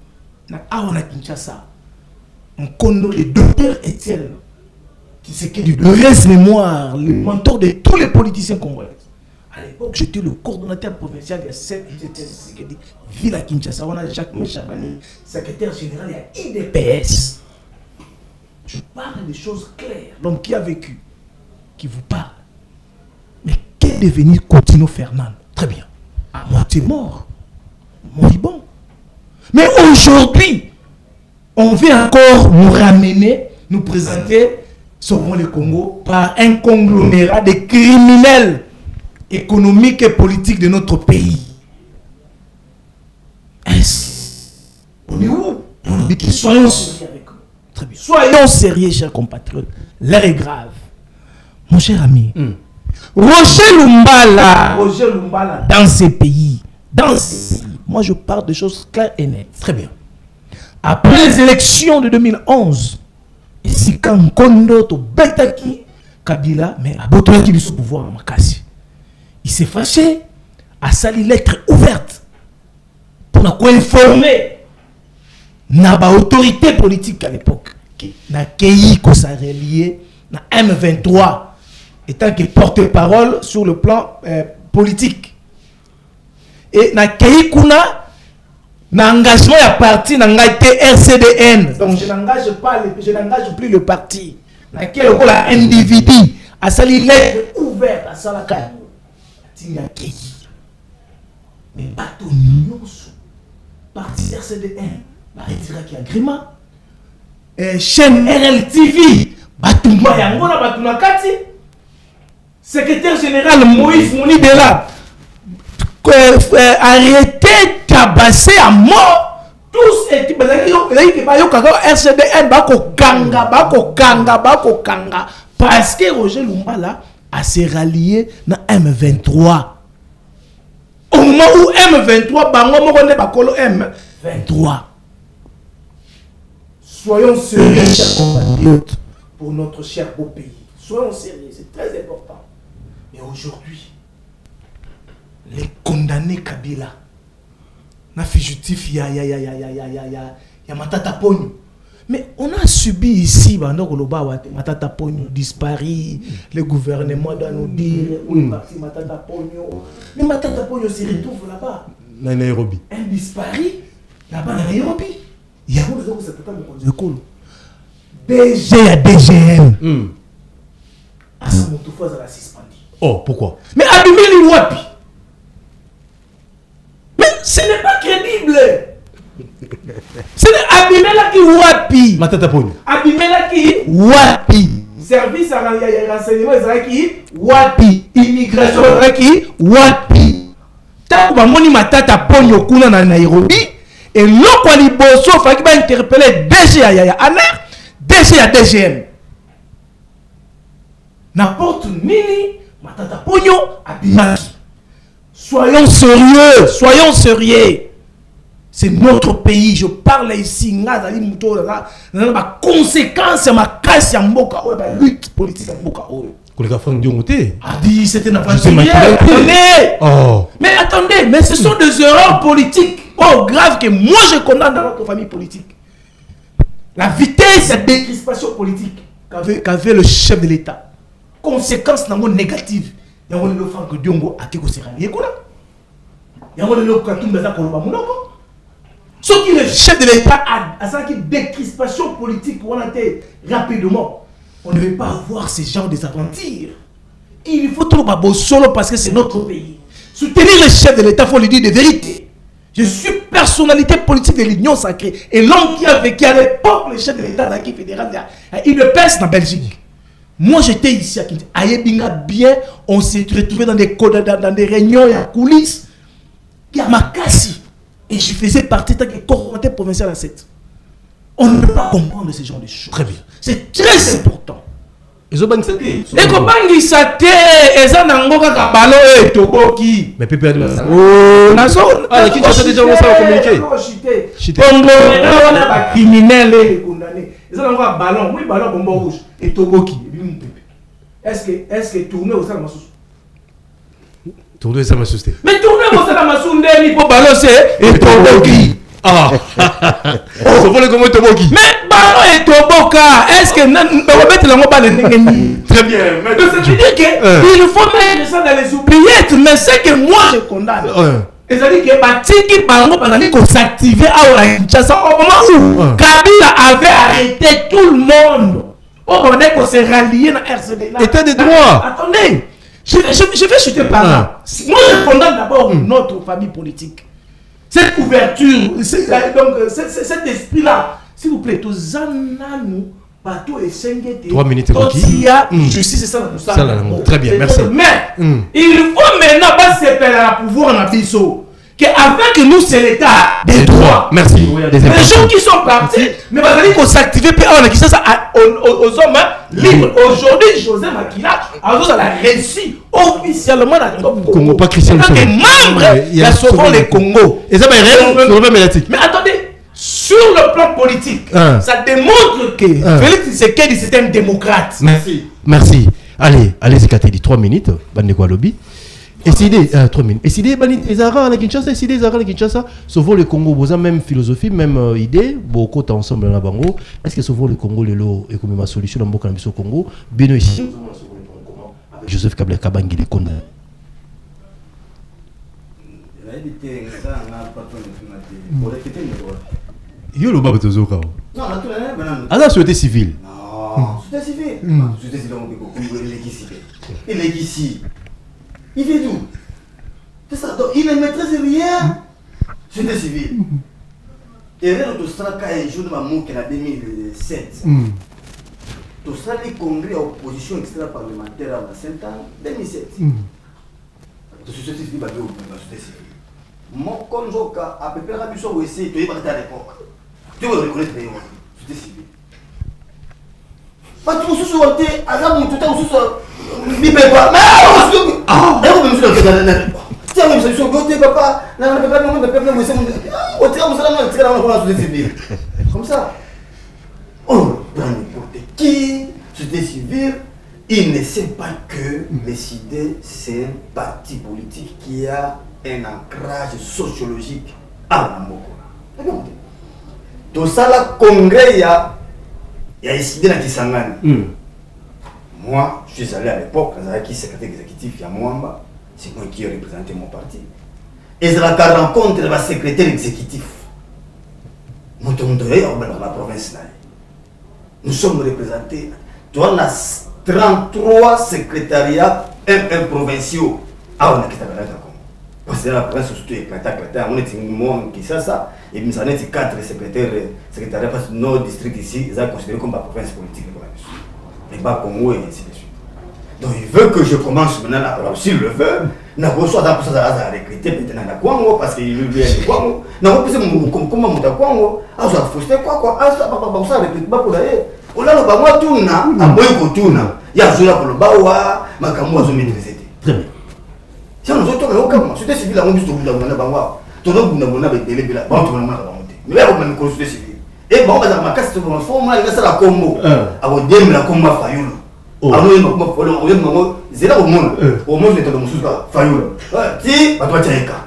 on a Kinshasa, on condamne le docteur Etienne, qui c'est que du reste-mémoire, le mentor de tous les politiciens congolais. À l'époque, j'étais le coordonnateur provincial de cette ville à Kinshasa. On a Jacques Méchabani, secrétaire général de IDPS. Je parle des choses claires. L'homme qui a vécu, qui vous parle. Mais qu'est devenu Coutinho Fernando? Très bien. À moitié mort, moribond. Mais aujourd'hui, on veut encore nous ramener, nous présenter, sauvons le Congo, par un conglomérat de criminels économiques et politiques de notre pays. On est où? Soyons sérieux avec eux. Très bien. Soyons sérieux, chers compatriotes. L'heure est grave. Mon cher ami, Roger Lumbala, dans ces pays, moi je parle de choses claires et nettes. Très bien. Après les élections de 2011, ici quand Kondo to Betaki Kabila, mais à Botoyaki du pouvoir à Makassi, il s'est fâché à sali lettre ouverte pour nous informer na autorité politique à l'époque na Kei ko sa relié na M23 étant que porte-parole sur le plan politique et na Kei kuna n'engagement à parti n'engage RCDN, donc je n'engage plus le parti. Dans quel la individu à sali lettre ouverte à Salaka. Mais pas tout nous parti RCDN, bah retira qui agrément. Chaîne RLTV, Batumba Yangona Batuna Kati, secrétaire général Moïse Moni Bella. Arrêtez tabasser à mort tous et RCDN bako kanga parce que Roger Lumbala a s'est rallié dans M23 au moment où M23 bango moko ne bakolo M23. Soyons sérieux, chers compatriotes, pour notre cher beau pays. Soyons sérieux, c'est très important. Mais aujourd'hui, les condamnés Kabila, na fugitif ya Matata Pogno. Mais on a subi ici, Matata Pogno disparaît, le gouvernement doit nous dire où est parti Matata Pogno. Mais Matata Pogno se retrouve là-bas. Nairobi. Un disparu là-bas à Nairobi. Il y a un DG à DGM. À ce moment où ça suspendu. Oh, pourquoi? Mais Abimeli Wapi. Mais ce n'est pas crédible. Ce n'est Abimela qui Wapi. Matata Pogno. Abimela qui Wapi. Service à renseignement qui Wapi. Immigration qui Wapi. Tant que moni Matata Pogno kuna na Nairobi et l'autre liboso fa qui va interpeller DG à Aner, DG à DGM. N'importe nini Matata Pogno Abimaki. Soyons sérieux. C'est notre pays. Je parle ici. La conséquence, ma casse, la lutte politique. C'était mais attendez, mais ce sont des erreurs politiques. Oh, grave que moi je condamne dans notre famille politique. La vitesse de décrispation politique qu'avait le chef de l'État. Conséquence négative. Il y a le Franck Diongo à Tiko Serrani. Il y a le Katumba Koloba Mounoko. Ce qui le chef de l'État a ça qui décrispation politique on a été rapidement. On ne veut pas avoir ces genres d'aventures. Il faut trop babo solo parce que c'est notre pays. Soutenir le chef de l'État, il faut lui dire des vérités. Je suis personnalité politique de l'Union sacrée. Et l'homme qui a vécu à l'époque, le chef de l'État d'Aki fédéral, il le pèse en Belgique. Moi, j'étais ici à Kinshasa. Ayebinga bien, on s'est retrouvé dans des réunions, il y a coulisses. Il y a Makassi. Et je faisais partie de coordinateur provincial à 7. On ne peut pas comprendre ce genre de choses. Très bien. C'est très important. Ils ont banni ça. Et comment ils s'attendent, ils ont un ballon et toboki. Mais Pépé a dit ça. Oh, la Kinshasa déjà on va communiquer. Congo, on a criminel et condamné. Ils ont un ballon, oui ballon bombe rouge et toboki. Est-ce que tourner au sein de ma sous? Tourner ça m'a susté. Mais tourner au sein de ma sous, il faut balancer et toboki. Ah. Ça faut le comment toboki. Mais ballon et toboka, est-ce que on va mettre la mobile en très bien. Donc ça veut dire qu'il faut mettre ça dans les oubliettes, mais c'est que moi je condamne. C'est-à-dire que Batiki Bango va s'activer à Kinshasa au moment où Kabila avait arrêté tout le monde. On est qu'on s'est rallié dans RCD. État de droit. Attendez, je vais chuter par là. Moi je condamne d'abord notre famille politique. Cette ouverture, donc cet esprit-là, s'il vous plaît, tous nous, bateau et 3 minutes il y a justice, c'est ça. Très bien, merci. Mais il faut maintenant pas se perdre à pouvoir en abisso. Qu'avec nous, c'est l'état des droits. Merci. Les gens qui sont partis, mais il va falloir qu'on s'active on a dit ça aux hommes libres. Aujourd'hui, José Makila a réussi officiellement dans le Congo, pas Christian. Les membres, il y a souvent les Congo. Et ça va être mais attendez, sur le plan politique, ça démontre que Félix Tshisekedi c'est un démocrate. Merci. Allez, Zekateli, 3 minutes. Bande quoi lobby. Essayez 3 minutes. Essayez Ezara à Kinshasa, essayez Ezara à Kinshasa. Souvent le Congo, vous avez même philosophie, même idée. Beaucoup ensemble dans la Bango. Est-ce que souvent le Congo le lot est comme ma solution dans beaucoup de Congo. Beno ici. Joseph Kabila Kabangi les condamne. Yo le baba tozoka. Non, ah la société civile. Non, société civile. Société civile on peut il est ici. Il fait tout. C'est ça. Donc il ne maîtrise rien. Société civile. Et là tout ça quand il joue dans mon en 2007. Tout ça les congrès opposition extra-parlementaire à 5 ans 2007. Société civile va dire société civile. Mon conjoint à peu près à Bissau aussi, tu es parti à l'époque. Tu veux reconnaître les société civile. Pas tout ce soit été à la montre tout à l'heure. Bibé pas. Mais ah, on même sur le tiens même sur côté papa. Non, papa non, papa non, c'est mon. Au terme ça non, c'est la société civile. Comme ça. Oh, n'importe qui, société civile, il ne sait pas que le CID c'est un parti politique qui a un ancrage sociologique à Namoko. Tout ça, le congrès, il y a décidé dans Kisangani. Moi, je suis allé à l'époque, dans le secrétaire exécutif, il y a Mwamba, c'est moi qui ai représenté mon parti. Et c'est la rencontre de la secrétaire exécutif. Nous sommes dans la province. Nous sommes représentés. On a 33 secrétariats provinciaux. Ah, on a quitté la parce que la province surtout éclaté, on est un monde qui ça, et nous avons 4 secrétariats parce que nos districts ici, ils sont considérés comme la province politique. Les bas Congo et ainsi de suite. Donc il veut que je commence maintenant à s'il le veut, n'a pas besoin d'apprendre à recruter maintenant à Congo parce qu'il lui vient de Congo. N'a pas besoin de comment monter à Congo. Ah, ça faut faire quoi? Ah, ça pas ça recrute pas pour d'ailleurs. On a le bas tout na, à moi il tourna. Il y a joué pour le bawa, ma camoua zo maîtriser. Très bien. Si on nous autres au Cameroun, c'était civil à mon juste au bout d'un bawa. Ton homme n'a pas été là, bon tout le monde a monté. Mais là on a une consultation civile. Et bon, ma casse sur mon fond, moi, il reste à la Congo. À votre dème, la Congo Fayoul. Alors, il m'a dit, au monde, au monde, il est dans mon sous Fayoul. Si, pas toi, tu es cas.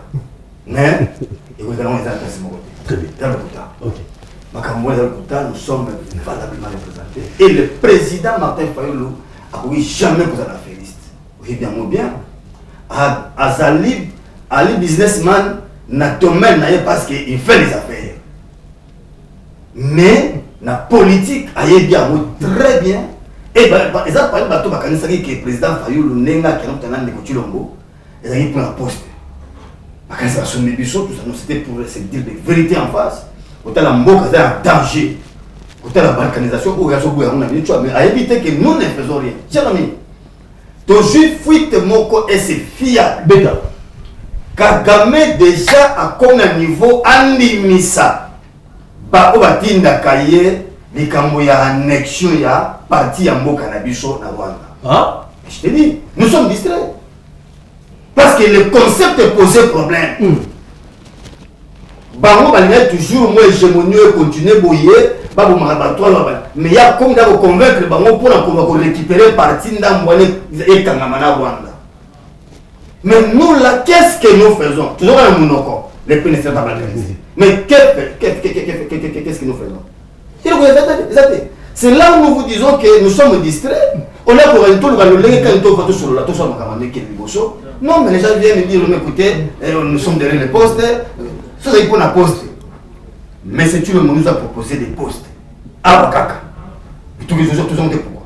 Mais, et vous allez les adresser mon côté. Très bien. Dans le Kouta. Ok. Ma camoufle dans le Kouta, nous sommes valablement représentés. Et le président Martin Fayoul a oui jamais vous avez fait liste. Oui, bien, moi bien. À Zalib, Ali businessman, n'a domaine, parce qu'il fait les affaires. mais la politique a bien très bien. Et par exemple, que le président Fayoulou Nenga qui a obtenu de Chilombo, il a pris un poste. C'était pour se dire la vérité en face. Quand la mboka est en danger, quand la balkanisation, mais à éviter que nous ne faisons rien. Tiens, ami, ton juif fuite moko et c'est fiable. Beta. Kagame déjà à un niveau animisa. Ba obatinda kaye likambo ya annexion ya parti ya mboka na biso na Rwanda. Ah? Je te dis, nous sommes distraits. Parce que le concept posait problème. Bango balina toujours moi hégémonie continuer boyer babo marabatoire mais il y a comme d'abord convaincre bango pour récupérer parti ndamboane et kangamana Rwanda. Mais nous là qu'est-ce que nous faisons? Toujours un monoko les pays ne sont pas balkanisés. Mais qu'est-ce que nous faisons? C'est là où nous vous disons que nous sommes distraits. On a pour un tour le sur la tour non, mais les gens viennent me dire, écoutez, nous sommes derrière les postes, ça c'est pour la poste. Mais c'est tu le nous a proposé des postes. Ah, Bakaka. Tous les autres, tous ont des pourquoi.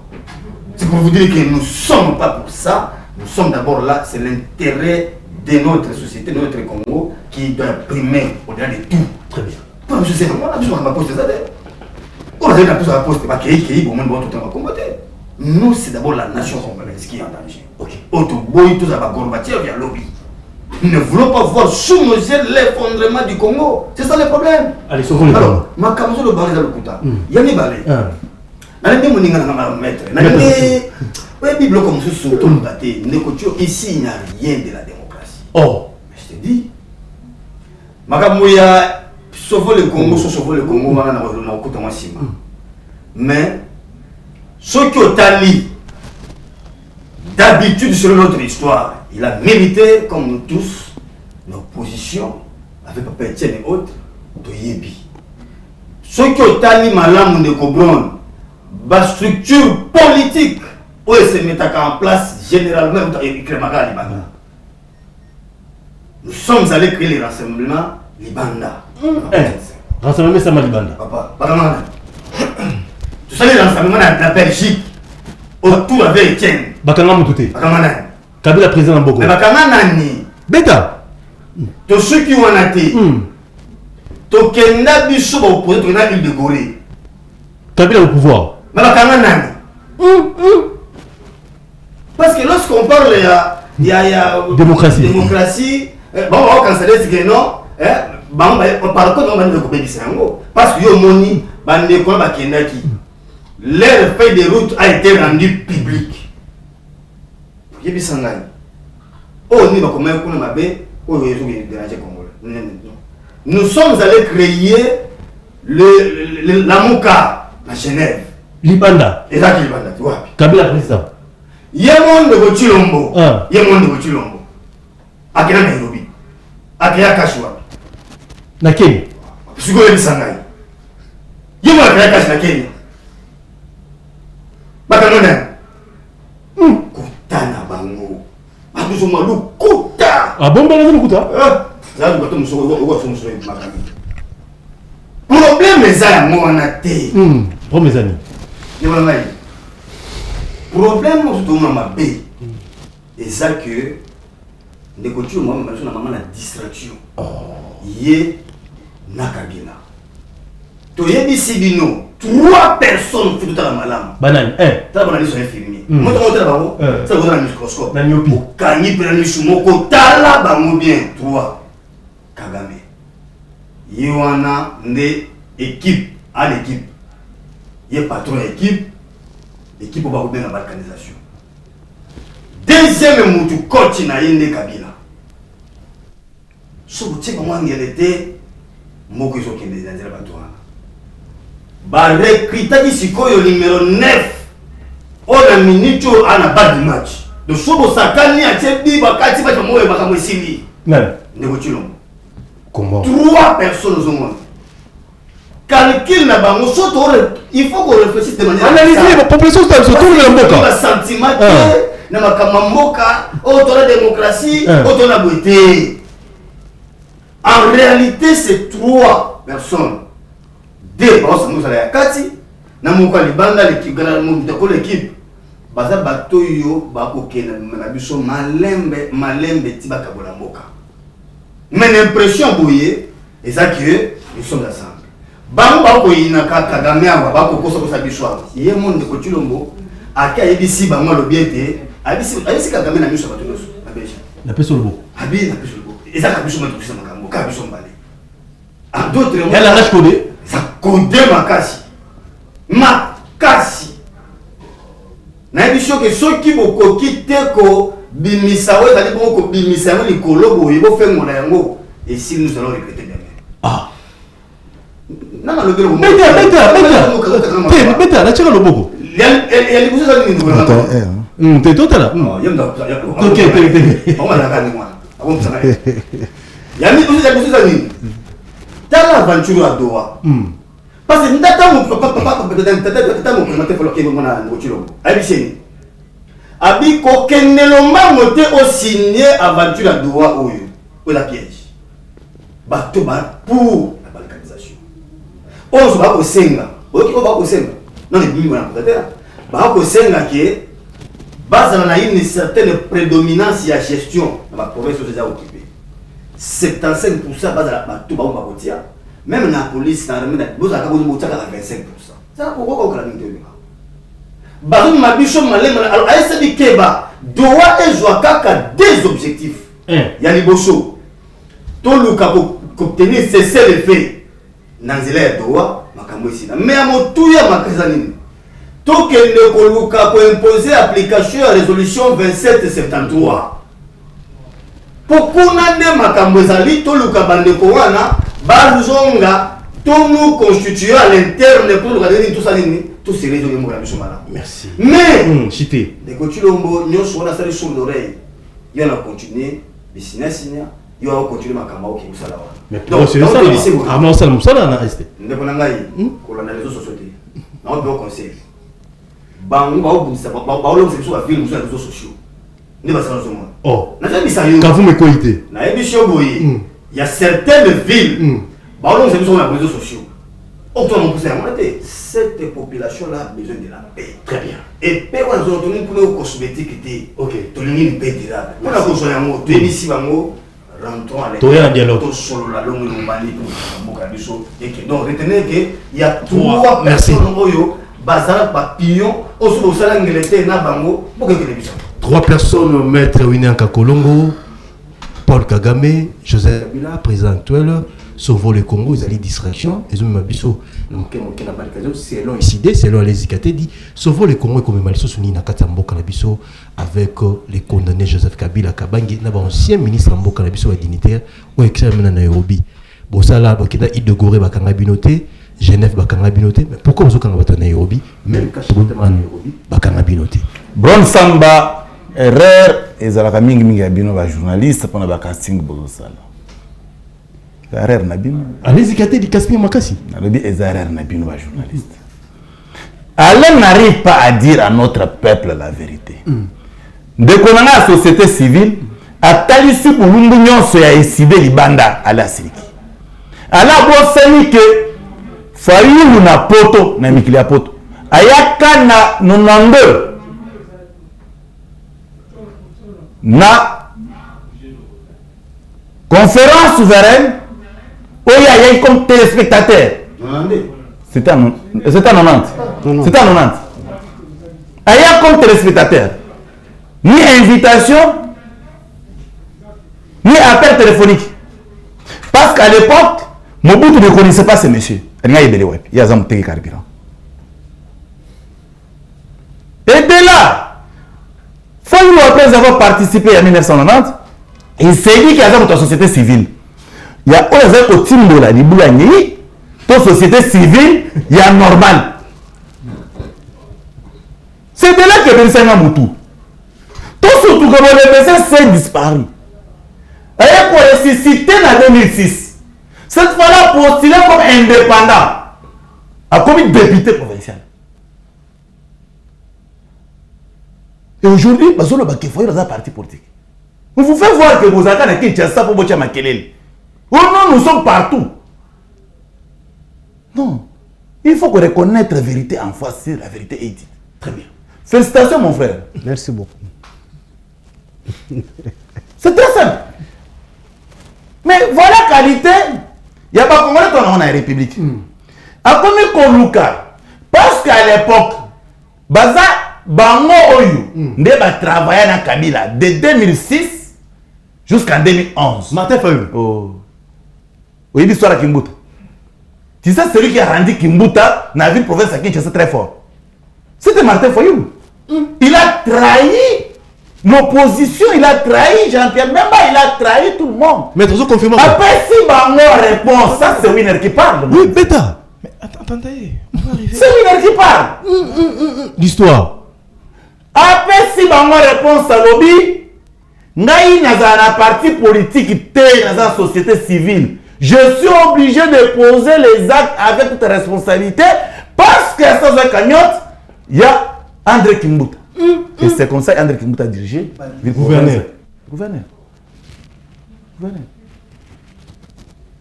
C'est pour vous dire que nous ne sommes pas pour ça. Nous sommes d'abord là, c'est l'intérêt de notre société, de notre Congo, qui doit primer au-delà de tout. Très bien. Pour la société, on a besoin de la poste. On a besoin de la poste, pas qu'il y ait au moins tout le temps à combattre. Nous, c'est d'abord la nation congolaise qui est en danger. Autoboy, tout ça va Gorbachev, il y a lobby. Nous ne voulons pas voir sous nos yeux l'effondrement du Congo. C'est ça le problème. Allez, sauvons les Alors, ma camazo le barré dans le Kouta. Il y a des balais. Nalende moninga na maître. Nalende, ouais, Bible comme ce sont tout le bâté. Ici, il n'y a rien de la démocratie. Oh, je te dis. Makamouya, sauver le Congo, sauver le Congo, on a Kouta Massima. Mais, ceux qui ont tali, d'habitude sur notre histoire, il a mérité, comme nous tous, nos positions, avec Papa Etienne et autres, de Yebi. Ceux qui ont tali Malam de Cobron, la structure politique, où ils se mettent en place généralement, nous sommes allés créer les rassemblements Libanda. Rassemblement Sama Libanda. Papa, tu sais les rassemblements de la Belgique, autour avec Etienne. Bakanga Moutoute. Bakanga Kabila président Mboko. Mais Bakanga Nani. Beta. Tous ceux qui ont été. Tokenda biso ba opposé tokenda l'île de Gorée. Kabila au pouvoir. Mais Bakanga Nani. Parce que lorsqu'on parle il y a démocratie. Bon, on va canceller ce non. Par contre, on va nous couper du sango. Parce que yo moni bande ko bakenda ki. Leur feuille de route a été rendue publique. Nous sommes allés créer la Mouka à Genève. Libanda. Et là, Libanda, tu vois. Kabila président. Il y a un monde de Chilombo. Il y a un monde de Chilombo. À Kenya Nairobi. À Kenya Kashua. Na Kenya. Je suis Sangai. Il y a un Kenya Kashua na Kenya. Bakanona. Kutana bango. Abuso malu kuta. Ah bon, ben kuta. Ça doit être problème est ça moi on a té. Pour mes amis. Problème c'est tout ma bé. Et ça que les coutumes moi je na maman la distraction. Yé nakabila. To yebi sibino. 3 personnes qui sont malades. Banane, ça va aller sur infirmier. Moi, tu vas ça va dans le microscope. La myopie. Quand il prend le chumoko, tala bango bien. 3. Kagame. Yoana, nde équipe à l'équipe. Il y a patron équipe. L'équipe va bien la balkanisation. Deuxième moutou coach na yende Kabila. So tu sais comment il était. Moko iso kende dans la patron. Ba recruta sikoyo numéro 9 on a minute à la bas du match de sobo sakani a tsebi bakati ba moyo makamwe sili nan ndeko chilombo comment 3 personnes au monde calcul na bango soto il faut qu'on réfléchisse de manière analyser la population c'est surtout le mboka le sentiment que na makama mboka auto la démocratie auto la beauté en réalité c'est 3 personnes. te ba sango sala ya kati na moko libanda l'équipe grand monde ko l'équipe baza bato yo ba ko kena na biso malembe ti bakabola mboka mais l'impression boye eza que nous sommes ensemble bango ba ko ina ka Kagame awa ba ko kosa kosa biso awa ye monde ko Chilombo aka yebisi bango lo biete abisi Kagame na biso bato nyonso na beja na peso lobo abi na biso lobo eza ka biso ma tukusa makambo ka biso mbale en d'autres mots elle a codé ça code makasi na biso ke soki bokoki te ko bimisa we tali ko bimisa ngo likolo boye bo fengola yango et si nous allons regretter bien ah na le belo beta la chaka loboko ya libuso za nini te totala yenda ok on va la gagner moi avant ça ya libuso za nini tala aventure à Doha parce que ndata mo papa tata mo ko te folo ke mo na ngochilo abisheni abi ko kenelo mango te o signer aventure à Doha oyo o la piège bato ba pour la balkanisation on se va au senga oki ko ba ko senga non les bimi na peut-être ba ko senga ke base na une certaine prédominance ya gestion dans la province où déjà occupé 75% base la bato ba ko tia même la police dans l'armée vous avez besoin de 25%. Ça pourquoi on a mis de Bazoum Mabichon Malem alors ASB Keba doit et des objectifs. Il y a les bochos. Tout le cas pour obtenir cesser les faits. Nanzela doit makambo ici. Mais à mon tout ya makazanine. Tout que le coluka pour imposer application à résolution 2773. Pourquoi on a makambo zali tout le cas bande kowana Bazonga, tout nous constitué à l'interne pour regarder tout ça, tout ces réseaux de mon merci. Mais, chité. Des Cochilombo, nous sommes là, ça sur l'oreille. Il y a continué, business, il y a continué ma caméra qui vous a là. Mais pour c'est ça, à mon salam, ça là, on a resté. Nous avons les réseaux sociaux. Nous avons un conseil. Bango, ça va sur la ville, sur les réseaux sociaux. Nous avons ça oh, quand vous me coïtez. Il y a certaines villes, sur les réseaux sociaux. Cette population-là a besoin de la paix. Très bien. Et paix, on a besoin de cosmétique. Ok. Tu as une paix durable. On a besoin de tu es ici, rentrons à dialogue. Donc, retenez qu'il y a trois personnes Trois personnes, Maître Winanka Kolongo, Paul Kagame, Joseph Kabila, président actuel, Sauvons le Congo, ils allaient distraction, ils ont mis Mabiso, selon ICD, selon les IKT, dit Sauvons le Congo et comme Maliso Souni Nakatambo Kanabiso avec les condamnés Joseph Kabila Kabangi, l'ancien ministre Ambo Kanabiso et dignitaire, au examen à Nairobi. Bon, ça là, il y a de Goré Bakanga Binoté, Genève Bakanga Binoté, mais pourquoi vous avez Nairobi, même quand vous avez Nairobi, Bakanga Binoté. Bron Samba, erreur, et Zalaka Mingi Abino, journaliste, pendant le casting Bozosala. Erreur Nabino. Allez-y, Kate, dit Casting Makasi. Nalobi, erreur Nabino, journaliste. Allah n'arrive pas à dire à notre peuple la vérité. Dès qu'on a la société civile, à Talissu pour l'Union, c'est à Isibé Libanda à la Siki. Alors, vous savez que Fayou na poto, na Mikilia poto. Ayaka na nonande. Na conférence souveraine, où il y a comme téléspectateur. C'était en 90. C'était en 90. Ayaka comme téléspectateur. Ni invitation, ni appel téléphonique. Parce qu'à l'époque, Mobutu ne connaissait pas ces messieurs. Il y a un carburant. Et de là, Fayou, après avoir participé en 1990, il s'est dit qu'il y a une société civile. Il y a un Timbola, il y a une société civile, il y a normal. C'est de là que Bélissé Moutou. Tout surtout que le MSC s'est disparu. Et pour ressusciter en 2006, cette fois-là postulé comme indépendant, a comme député provincial. Et aujourd'hui, il faut dans un parti politique. Vous vous faites voir que vous avez un Kinshasa pour Botia Makelele. Oh non, nous sommes partout. Non. Il faut reconnaître la vérité en face si la vérité est dite. Très bien. Félicitations, mon frère. Merci beaucoup. C'est très simple. Mais voilà la qualité. Il n'y a pas Congolais dans la République. A comme Koluka. Parce qu'à l'époque, Baza Bango Oyu, ne va travailler dans Kabila de 2006 jusqu'en 2011. Martin Fayulu. Oh. Oui, l'histoire de Kimbuta. Tu sais, celui qui a rendu Kimbuta dans la ville province à Kinshasa très fort. C'était Martin Fayulu. Il a trahi l'opposition, il a trahi Jean-Pierre Bemba, il a trahi tout le monde. Mais tu as confirmé. Après, si Bango répond, ça c'est Winner qui parle. Oui, bêta. Mais attendez, on va arriver. C'est Winner qui parle. L'histoire. Après, si Bango répond, ça lobby, Ngaï n'a un parti politique dans la société civile. Je suis obligé de poser les actes avec toute responsabilité parce que sans un cagnotte, il y a André Kimbuta. Et c'est comme ça qu'André Kimbuta a dirigé le Gouverneur. Gouverneur.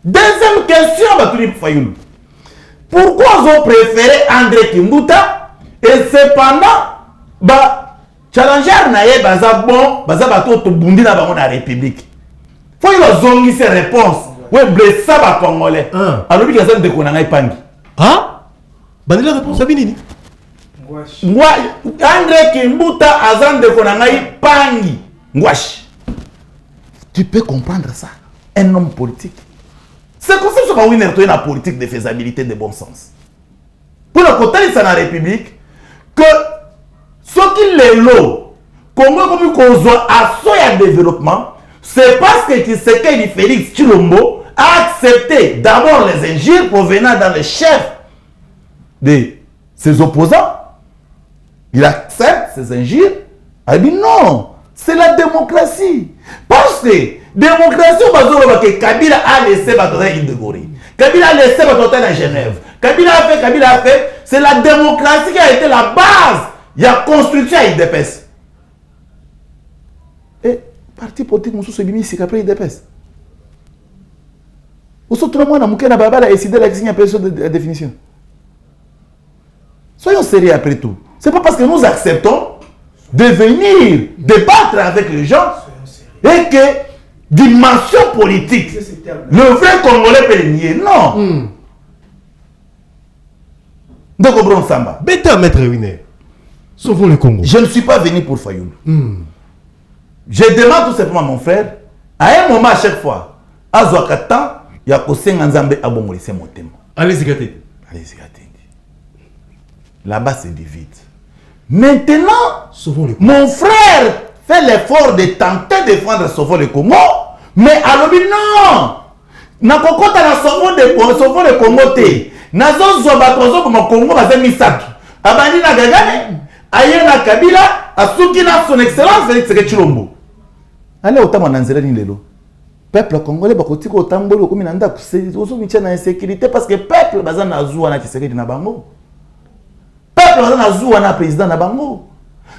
Deuxième question, Batouli Fayulu. Pourquoi ils ont préféré André Kimbuta et cependant, challenger naye baza bon, baza bato to bundi na bango na République. Faut ils ont ces réponses. Ouais, blessé ba Congolais. Alors lui qui a ça de konanga ipangi. Ah? Bani la réponse à Binini. Moi, André Kimbuta azan de konanga ipangi. Ngwash. Tu peux comprendre ça? Un homme politique. C'est comme ça que Winner est la politique de faisabilité de bon sens. Pour le côté de la République, que ce qui est l'eau, Congo comme qu'on soit à son développement, c'est parce que Tshisekedi Félix Tshilombo a accepté d'abord les injures provenant dans le chef de ses opposants. Il accepte ces injures. Il dit non, c'est la démocratie. Parce que démocratie, que Kabila a laissé Batotin Indegori. Kabila a laissé Batotin à Genève. Kabila a fait. C'est la démocratie qui a été la base. Il y a construction à IDPS. Et parti politique, nous sommes ici qu'après IDPS. Où sont tout le monde a décidé de la définition. Soyons sérieux après tout. C'est pas parce que nous acceptons de venir débattre avec les gens et que dimension politique, le vrai Congolais peut le nier. Non. Donc, Obron Samba. Bêta, maître Winner. Sauvons le Congo. Je ne suis pas venu pour Fayulu. Je demande tout simplement à mon frère, à un moment à chaque fois, à Zouakatan, il y a Kosenga Nzambe à Bomolissé mon témoin. Allez-y, gâtez. Allez-y, gâtez. Là-bas, c'est du vide. Maintenant, sauvons le Congo. Mon frère fait l'effort de tenter de défendre Sauvons le Congo, mais à l'objet, non. Nakokota na Sauvons le Congo te. Nazo Zobatrozo comme Congo, va faire Misaki. Abani na Gagame, aye na Kabila, asuki na son excellence Félix Tshilombo. Allez, autant en Anzela ni lelo. Peuple congolais, bakotiko otambolo comme nanda kuseli, ozo mitia na insécurité parce que peuple baza na zuwa na Tshisekedi na bango. Peuple baza na zuwa na président na bango.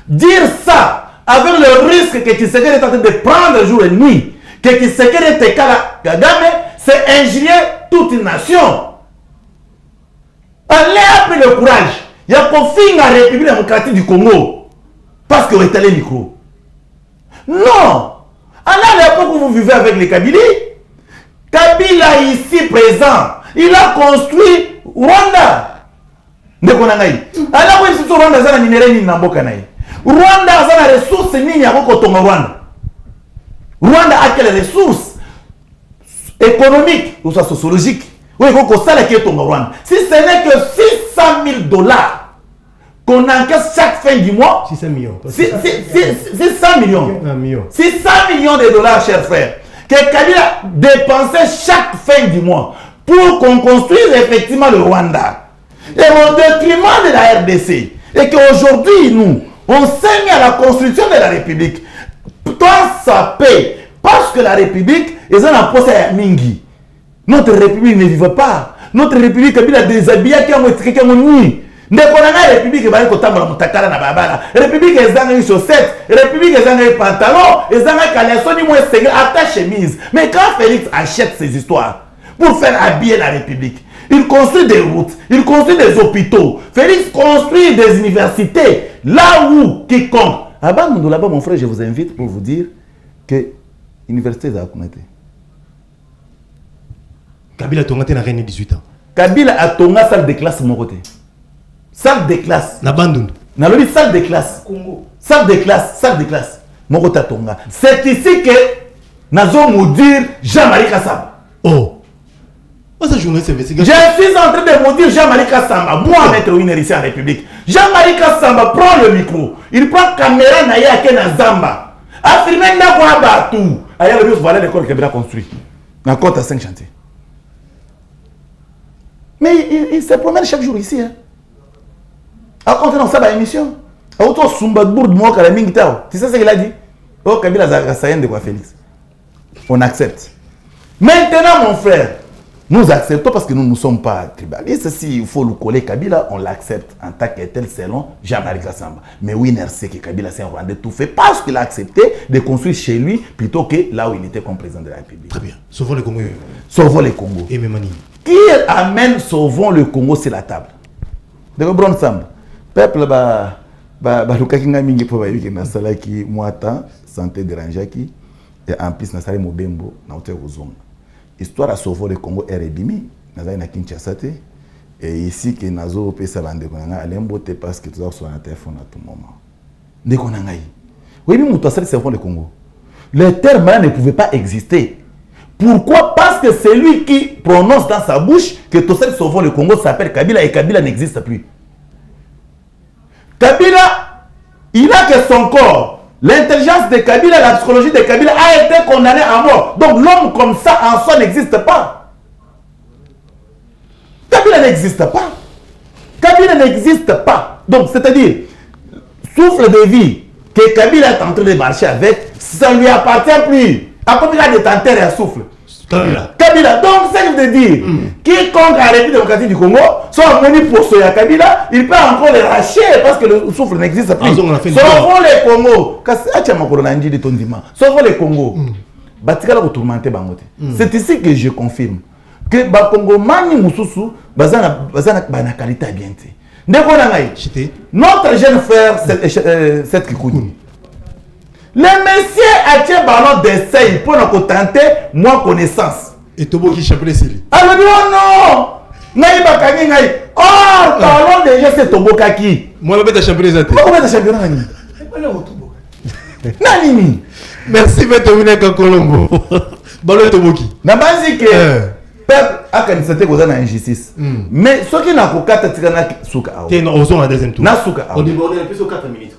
Dire ça avec le risque que Tshisekedi est en train de prendre jour et nuit, que Tshisekedi est kala Kagame, c'est injurier toute une nation. Allez après le courage. Il y a qu'on finit la République démocratique du Congo. Parce que vous êtes allé micro. Non. À l'époque où vous vivez avec les Kabila, Kabila ici présent, il a construit Rwanda. Alors où est Rwanda zana minéraux ni namboka naï. Rwanda zana ressources ni nyako tonga Rwanda. Rwanda a quelles ressources économiques ou sociologiques? Oui, il faut ça qui est tonga Rwanda. Si ce n'est que $600,000 qu'on encaisse chaque fin du mois. 600 millions. 600 millions. 600 millions de dollars, chers frères, que Kabila dépensait chaque fin du mois pour qu'on construise effectivement le Rwanda. Et au détriment de la RDC. Et qu'aujourd'hui, nous, on s'est mis à la construction de la République. Toi, ça paie. Parce que la République est un procès à Mingi. Notre République ne vivait pas. Notre République a déshabillé qui a nuit. La République est la République est dans chaussettes, la République est dans les pantalons, et dans les caleçons, ni moins attache chemise. Mais quand Félix achète ces histoires pour faire habiller la République, Il construit des routes, il construit des hôpitaux. Félix construit des universités. Là où quiconque. Là-bas, mon frère, je vous invite pour vous dire que l'université est à Kounaté. Kabila Tongate n'a rien 18 ans. Kabila a tonga salle de classe mon côté. Salle de classe. Nabandun. Nalobi salle de classe. Congo. Salle de classe. Mon côté a tonga. C'est ici que Nazo Moudir Jean-Marie Kassamba. Oh. Je suis en train de me dire Jean-Marie Kassamba, moi maître winner ici en République. Jean-Marie Kassamba prend le micro, il prend caméra Naya Kena Zamba. Affirmer Nakwa Batou. Ailleurs, le voilà l'école qu'il a construit. Dans côte à 5 chantiers. Mais il se promène chaque jour ici. Hein. À compter dans sa émission. Auto Sumbadbourg de moi, Kalaming Tao. Tu sais ce qu'il a dit? Oh, Kabila Zagasayen de quoi, Félix? On accepte. Maintenant, mon frère, nous acceptons parce que nous ne sommes pas tribalistes. S'il faut le coller Kabila, on l'accepte en tant que tel selon Jean-Marie Kassamba. Mais Winner sait que Kabila s'est rendu tout fait parce qu'il a accepté de construire chez lui plutôt que là où il était comme président de la République. Très bien. Sauvons le Congo. Sauvons le Congo. Et Memani. Qui amène Sauvons le Congo sur la table? De Bron Samba. Peuple Lukaki Mingi pour que Nasala qui moata santé dérangeait qui et en plus Nasala Mobembo na hôtel Ozonga. Histoire à sauver le Congo RDMI, Nazali na Kinshasa et ici que Nazo pesa bande konanga alembote parce que tu as sur un téléphone à tout moment. Ndeko nangai. Oui, mais muto asali sauver le Congo. Le terme là ne pouvait pas exister. Pourquoi? Parce que c'est lui qui prononce dans sa bouche que tout seul sauvons le Congo s'appelle Kabila et Kabila n'existe plus. Kabila, il a que son corps. L'intelligence de Kabila, la psychologie de Kabila a été condamnée à mort. Donc l'homme comme ça en soi n'existe pas. Kabila n'existe pas. Kabila n'existe pas. Donc c'est-à-dire, souffle de vie que Kabila est en train de marcher avec, ça ne lui appartient plus. Après il a des tenteurs et un souffle. Kabila. Donc c'est de dire, quiconque a République démocratique du Congo, soit venu pour Soya Kabila, il peut encore les racher parce que le souffle n'existe plus. Sauvons les Congo. Sauvons les Congo. C'est ici que je confirme que Bakongo Mani Moussousou, Bazana qualité à bien. Notre jeune frère, cette Kikouni. Le monsieur a tiré ballon d'essai pour nous tenter moins connaissance. Et Tobo qui chapelet Sili. Alors non, Naï Bakani Naï. Oh, ballon de jeu c'est Tobo Kaki. Moi la bête à chapelet Zati. Pourquoi tu as championnat Nani? Nani. Merci Maître Wineka Colombo. Ballon de Tobo qui. Na base que peuple a candidaté aux injustice. Mais ce qui n'a pas tirana souka. T'es au son la deuxième tour. Na souka. On déborde un peu sur 4 minutes.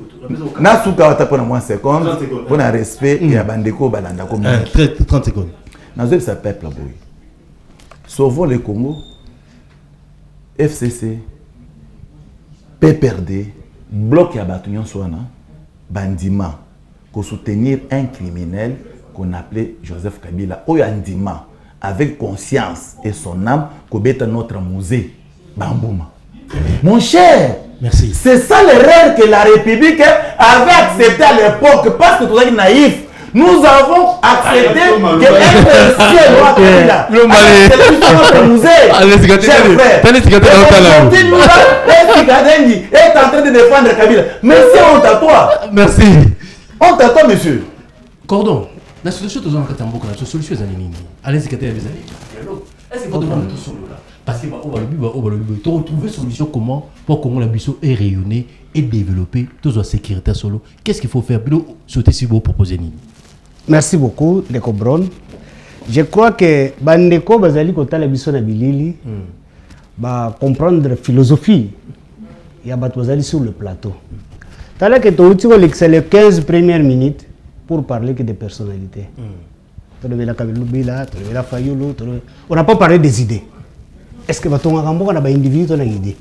Nasuka watapona moins seconde pour un respect et à bandeko balanda comme 30 secondes. Nazo sa peuple boy. Sauvons le Congo. FCC PPRD bloc ya batunion soana bandima pour soutenir un criminel qu'on appelait Joseph Kabila oyandima avec conscience et son âme kobeta notre musée Bambouma. Mon cher, merci. C'est ça l'erreur que la République avait accepté à l'époque parce que tout est naïf. Nous avons accepté que un roi Kabila notre musée. Est en train de défendre Kabila. Merci, honte à toi. Merci. Honte à toi, monsieur. Cordon, la solution est la solution est allez-y, est-ce qu'il faut demander tout seul là? Parce que on va retrouver solution comment pour que la buisson est rayonnée et développée, tous en sécurité solo. Qu'est-ce qu'il faut faire pour sauter si vous proposez Nini? Merci beaucoup, Ndeko Bron. Je crois que Bandeko Bazali Kota la buisson na bilili va comprendre la philosophie. Il y a Bazali sur le plateau. T'as que tu utilises les 15 premières minutes pour parler que des personnalités. On n'a pas parlé des idées. Est-ce que tu as un individu qui a une idée?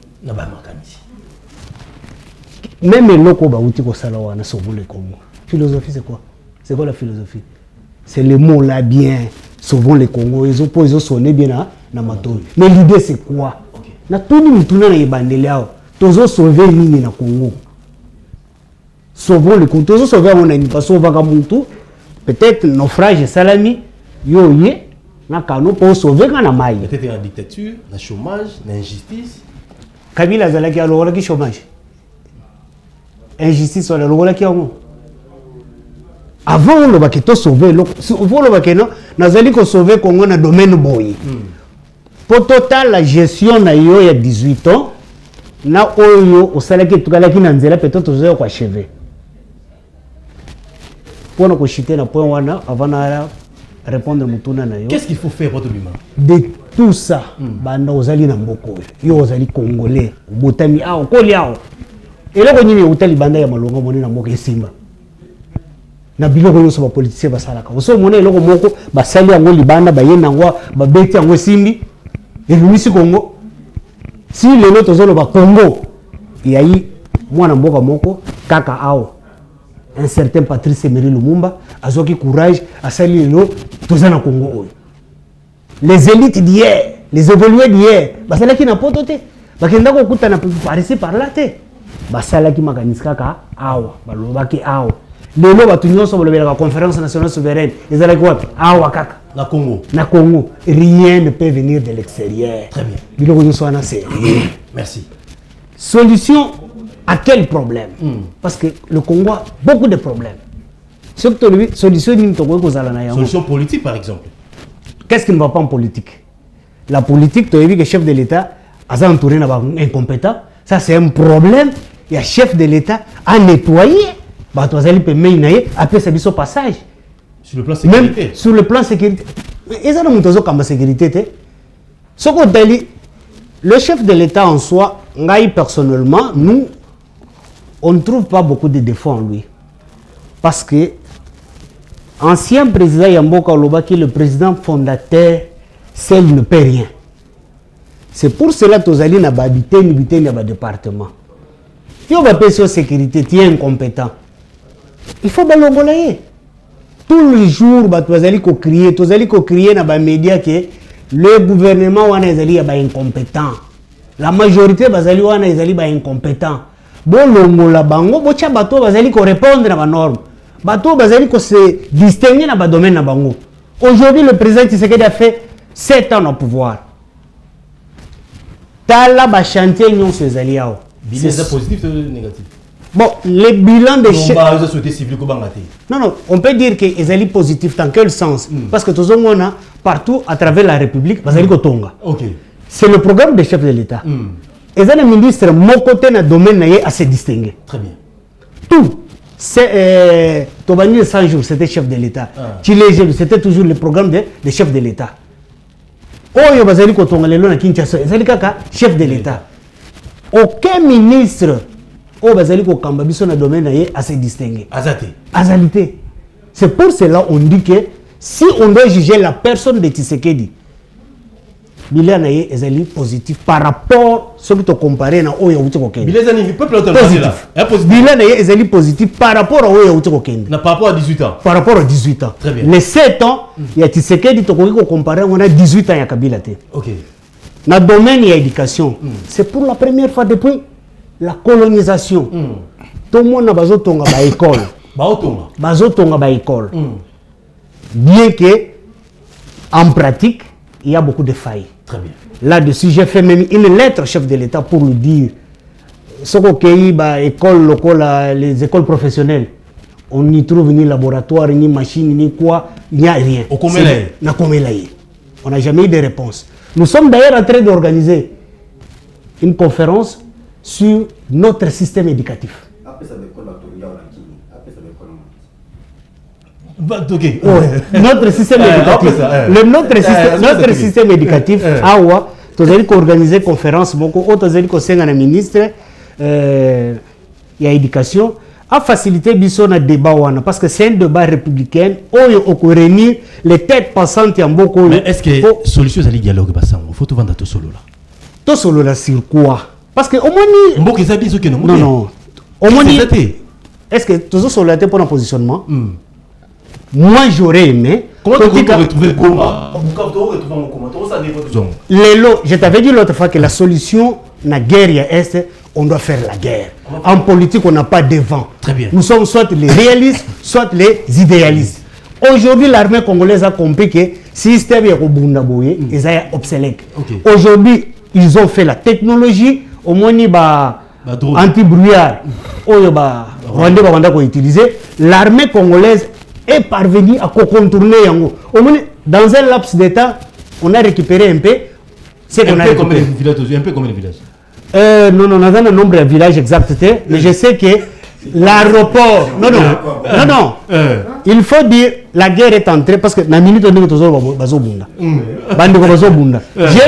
Même les locaux qui ont sauvé le Congo. Philosophie, c'est quoi? C'est quoi la philosophie? C'est le mot là bien. Sauvons le Congo. Ils ont sonné bien dans ma tour. Mais l'idée, c'est quoi? Na tout le monde qui a sauvé le Congo. Sauvons le Congo. Ils ont sauvé le Congo. Peut-être naufrage salami yoye na kano pour sauver kana mai. Peut-être la dictature, le chômage, l'injustice. Kabila azalaki alokola ki chômage. Injustice wala alokola ki yango. Avant le baketo sauver le bakeno nazali ko sauver Congo na domaine boyi. Pour total la gestion na yo ya 18 ans na oyo osalaki tukalaki na nzela peut-être ozoya kwa chevet. Pour nous chiter na point wana avant na répondre mutuna na yo. Qu'est-ce qu'il faut faire pour tout le monde? De tout ça, banda ozali na mboko yo ozali congolais, botami awo koli awo. Eloko nyini utali banda ya malonga moni na mboko esimba. Na biloko nyonso ba politicien basalaka. Oso mona eloko moko basali yango libanda bayena ngo babeti yango esimbi. Elumisi Congo. Si lelo tozolo ba Congo, yayi mwana mboka moko kaka awo. Un certain Patrice Emery Lumumba azoki courage asali lelo tozana Congo. Les élites d'hier, les évolués d'hier, basalaki na poto te. Bakenda ko kuta na parisi par là te. Basalaki makanisa ka awa, balobaki awa. Lelo batu nyonso bolobela ka conférence nationale souveraine, ezalaki wapi? Awa kaka. Na Congo. Na Congo, rien ne peut venir de l'extérieur. Très bien. Biloko nyonso wana c'est. Merci. Solution à quel problème? Parce que le Congo a beaucoup de problèmes. Solution politique par exemple. Qu'est-ce qui ne va pas en politique? La politique, tu as vu que le chef de l'État a entouré incompétent. Ça, c'est un problème. Il y a chef de l'État à nettoyer. Tu as après ce passage. Sur le plan sécurité. Même sur le plan sécurité. Et ça, nous sécurité. Le chef de l'État en soi, personnellement, nous, on ne trouve pas beaucoup de défauts en lui. Parce que ancien président Yamboka Oloba, le président fondateur, seul ne paie rien. C'est pour cela que tu as dit habité dans le département. Tu as payer sur sécurité, tu es incompétent. Il faut balongolayer. Tous les jours, tu as crier dans les médias que le gouvernement est incompétent. La majorité est incompétent. Bolongola bango, bocha bato bazali ko répondre à la norme. Bato bazali ko se distinguer dans le domaine na bango. Aujourd'hui, le président Tshisekedi a fait 7 ans au pouvoir. Tala ba chantier nyon se zali yao. Bilan positif ou négatif? Bon, le bilan de Non, on peut dire que les alliés positifs dans quel sens? Parce que tous on a partout à travers la République, bazali ko tonga. OK. C'est le programme des chefs de l'État. Et les ministres, mon côté dans le domaine à se distinguer. Très bien. Tout. C'est Tobani 100 jours, c'était chef de l'État. Chilégé, c'était toujours le programme des chefs de l'État. Oyo bazali ko tonga lelo na Kinshasa, c'est kaka chef de l'État. Aucun ministre au bazali ko kamba biso na domaine à se distinguer. Azalité. C'est pour cela on dit que si on doit juger la personne de Tshisekedi, bilan est positif par rapport à ce que tu compares na oyo uti kokende. Bilan est positif par rapport à oyo uti kokende. Par rapport à 18 ans. Par rapport à 18 ans. Très bien. Les 7 ans, il y a Tshisekedi to ko comparer on a 18 ans ya Kabila te. OK. Dans le domaine de l'éducation, c'est pour la première fois depuis la colonisation. Tout le monde a besoin de l'école. Bien que, en pratique, il y a beaucoup de failles. Très bien. Là-dessus, j'ai fait même une lettre au chef de l'État pour lui dire ce les écoles professionnelles, on n'y trouve ni laboratoire, ni machine, ni quoi, il n'y a rien. On n'a jamais eu de réponse. Nous sommes d'ailleurs en train d'organiser une conférence sur notre système éducatif. Notre système éducatif. Notre système éducatif. Awa, tu as organisé une conférence, tu as un ministre de l'éducation a facilité le débat parce que c'est un débat républicain où on réunit les têtes passantes en beaucoup. Mais est-ce que solution c'est le dialogue il faut tout vendre tout solo là. Tout solo là sur quoi? Parce que au moins non. Au moins est-ce que tout solo là pour un positionnement? Moi j'aurais aimé. Comment tu peux retrouver comment? Je t'avais dit l'autre fois que la solution na guerre est on doit faire la guerre. En politique, on n'a pas de vent. Très bien. Nous sommes soit les réalistes, soit les idéalistes. Aujourd'hui, l'armée congolaise a compris que système est obsolète. Aujourd'hui, ils ont fait la technologie, au moins anti-brouillard, utiliser. L'armée congolaise est parvenue à contourner Yango. Au moins, dans un laps de temps, on a récupéré un peu. C'est un peu comme les villages. Non, on a un nombre de villages exact, mais je sais que l'aéroport. Non. Il faut dire la guerre est entrée parce que la minute j'ai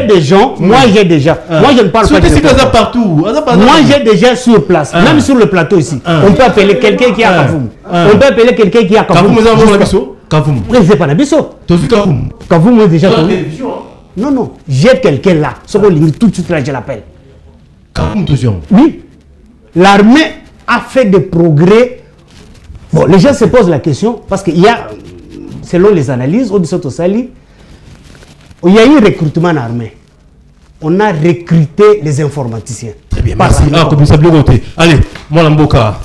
des gens, moi j'ai déjà. Moi je ne parle pas de partout. Moi j'ai déjà sur place, même sur le plateau ici. On peut appeler quelqu'un qui est à Kavoum. On peut appeler quelqu'un qui est à Kavoum. Kavoum. Oui, c'est pas Nabiso. Kavoum est déjà connu. Non, j'ai quelqu'un là. Tout de suite là, je l'appelle. Oui, l'armée a fait des progrès. Bon, les gens se posent la question parce qu'il y a, selon les analyses, il y a eu un recrutement en armée. On a recruté les informaticiens. Très bien, merci. Allez, moi Mboka.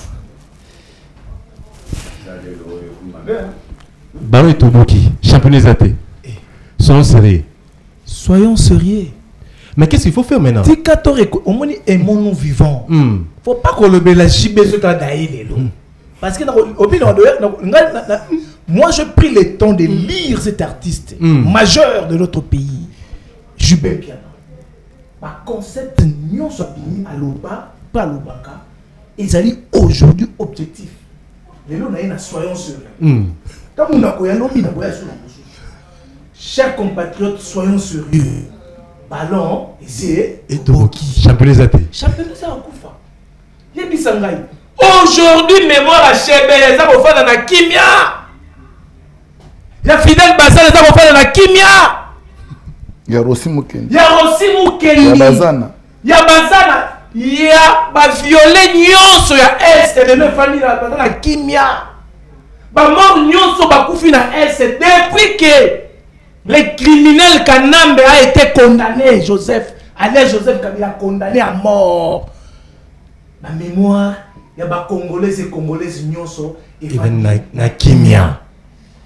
Baron Toboki, championnat Zate. Soyons sérieux. Soyons sérieux. Mais qu'est-ce qu'il faut faire maintenant? Au moins, aimons-nous vivants. Il ne faut pas qu'on le la JB sur ta daïle. Parce que moi, je pris le temps de lire cet artiste majeur de notre pays, Jubé Piana. Ma concept, nous sommes à l'Oba, pas à l'Obaka. Ils allaient aujourd'hui objectif. Les gens soyons sérieux. Chers compatriotes, soyons sérieux. Ballon, c'est Toboki. Championnat Zate. Championnat Zate. Aujourd'hui, mémoire à Chébé, les gens vont faire dans la kimia. Il y a Fidel Bassa, les gens vont faire dans la kimia. Il y a Rossi Mukeni. Il y a Bazana. Il y a violé nyonso ya Est de nos familles dans la kimia. Mort nyonso bakufi na Est depuis que le criminel Kanambe a été condamné. Alain Joseph Kabila condamné à mort. Ma mémoire, il y a des Congolais et Congolaises nyonso et na kimia.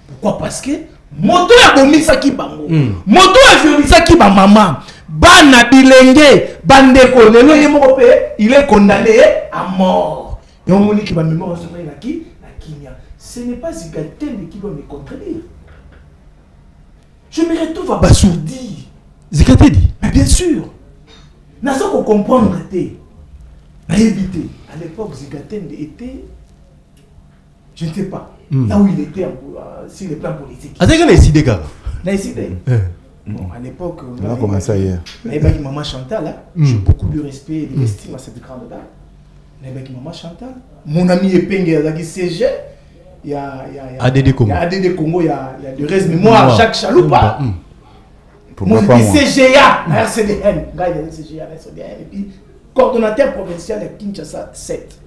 Pourquoi? Parce que moto ya bomisaki bango. Moto ya violisaki ba maman. Bana bilenge bandeko lelo yemoko pe il est condamné à mort. Et on moni ki ba mémoire se na kimia. Ce n'est pas Zigaten qui doit me contredire. Je me retrouve à Bassourdi. Zigaten dit. Mais bien sûr. N'a pas qu'on comprendre n'a évité. À l'époque, Zigaten était, je ne sais pas, là où il était sur le plan politique. Ah, c'est qu'il a décidé, gars. Il a décidé. Bon, à l'époque, on a commencé hier. Avec maman Chantal, j'ai beaucoup de respect et d'estime à cette grande dame. Avec maman Chantal, mon ami Epenge, il y a CG, il y a ADD Congo, il y a de reste mémoire, Jacques Chaloupa. Mon CGA, RCDN, et puis coordonnateur provincial de Kinshasa 7.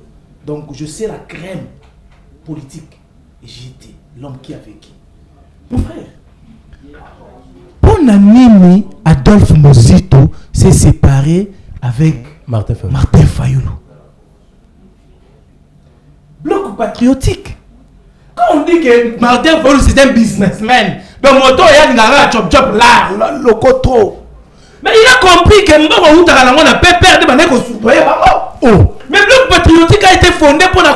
Donc je sais la crème politique. Et j'étais l'homme qui a vécu. Mon frère, mon ami Adolphe Mozito s'est séparé avec Martin Fayoulou. Bloc patriotique. Quand on dit que Martin Fayoulou c'est un businessman, donc moto il y a un job là, le trop. Mais il a compris que Mboko a pu perdre des mais le bloc patriotique a été fondé pour le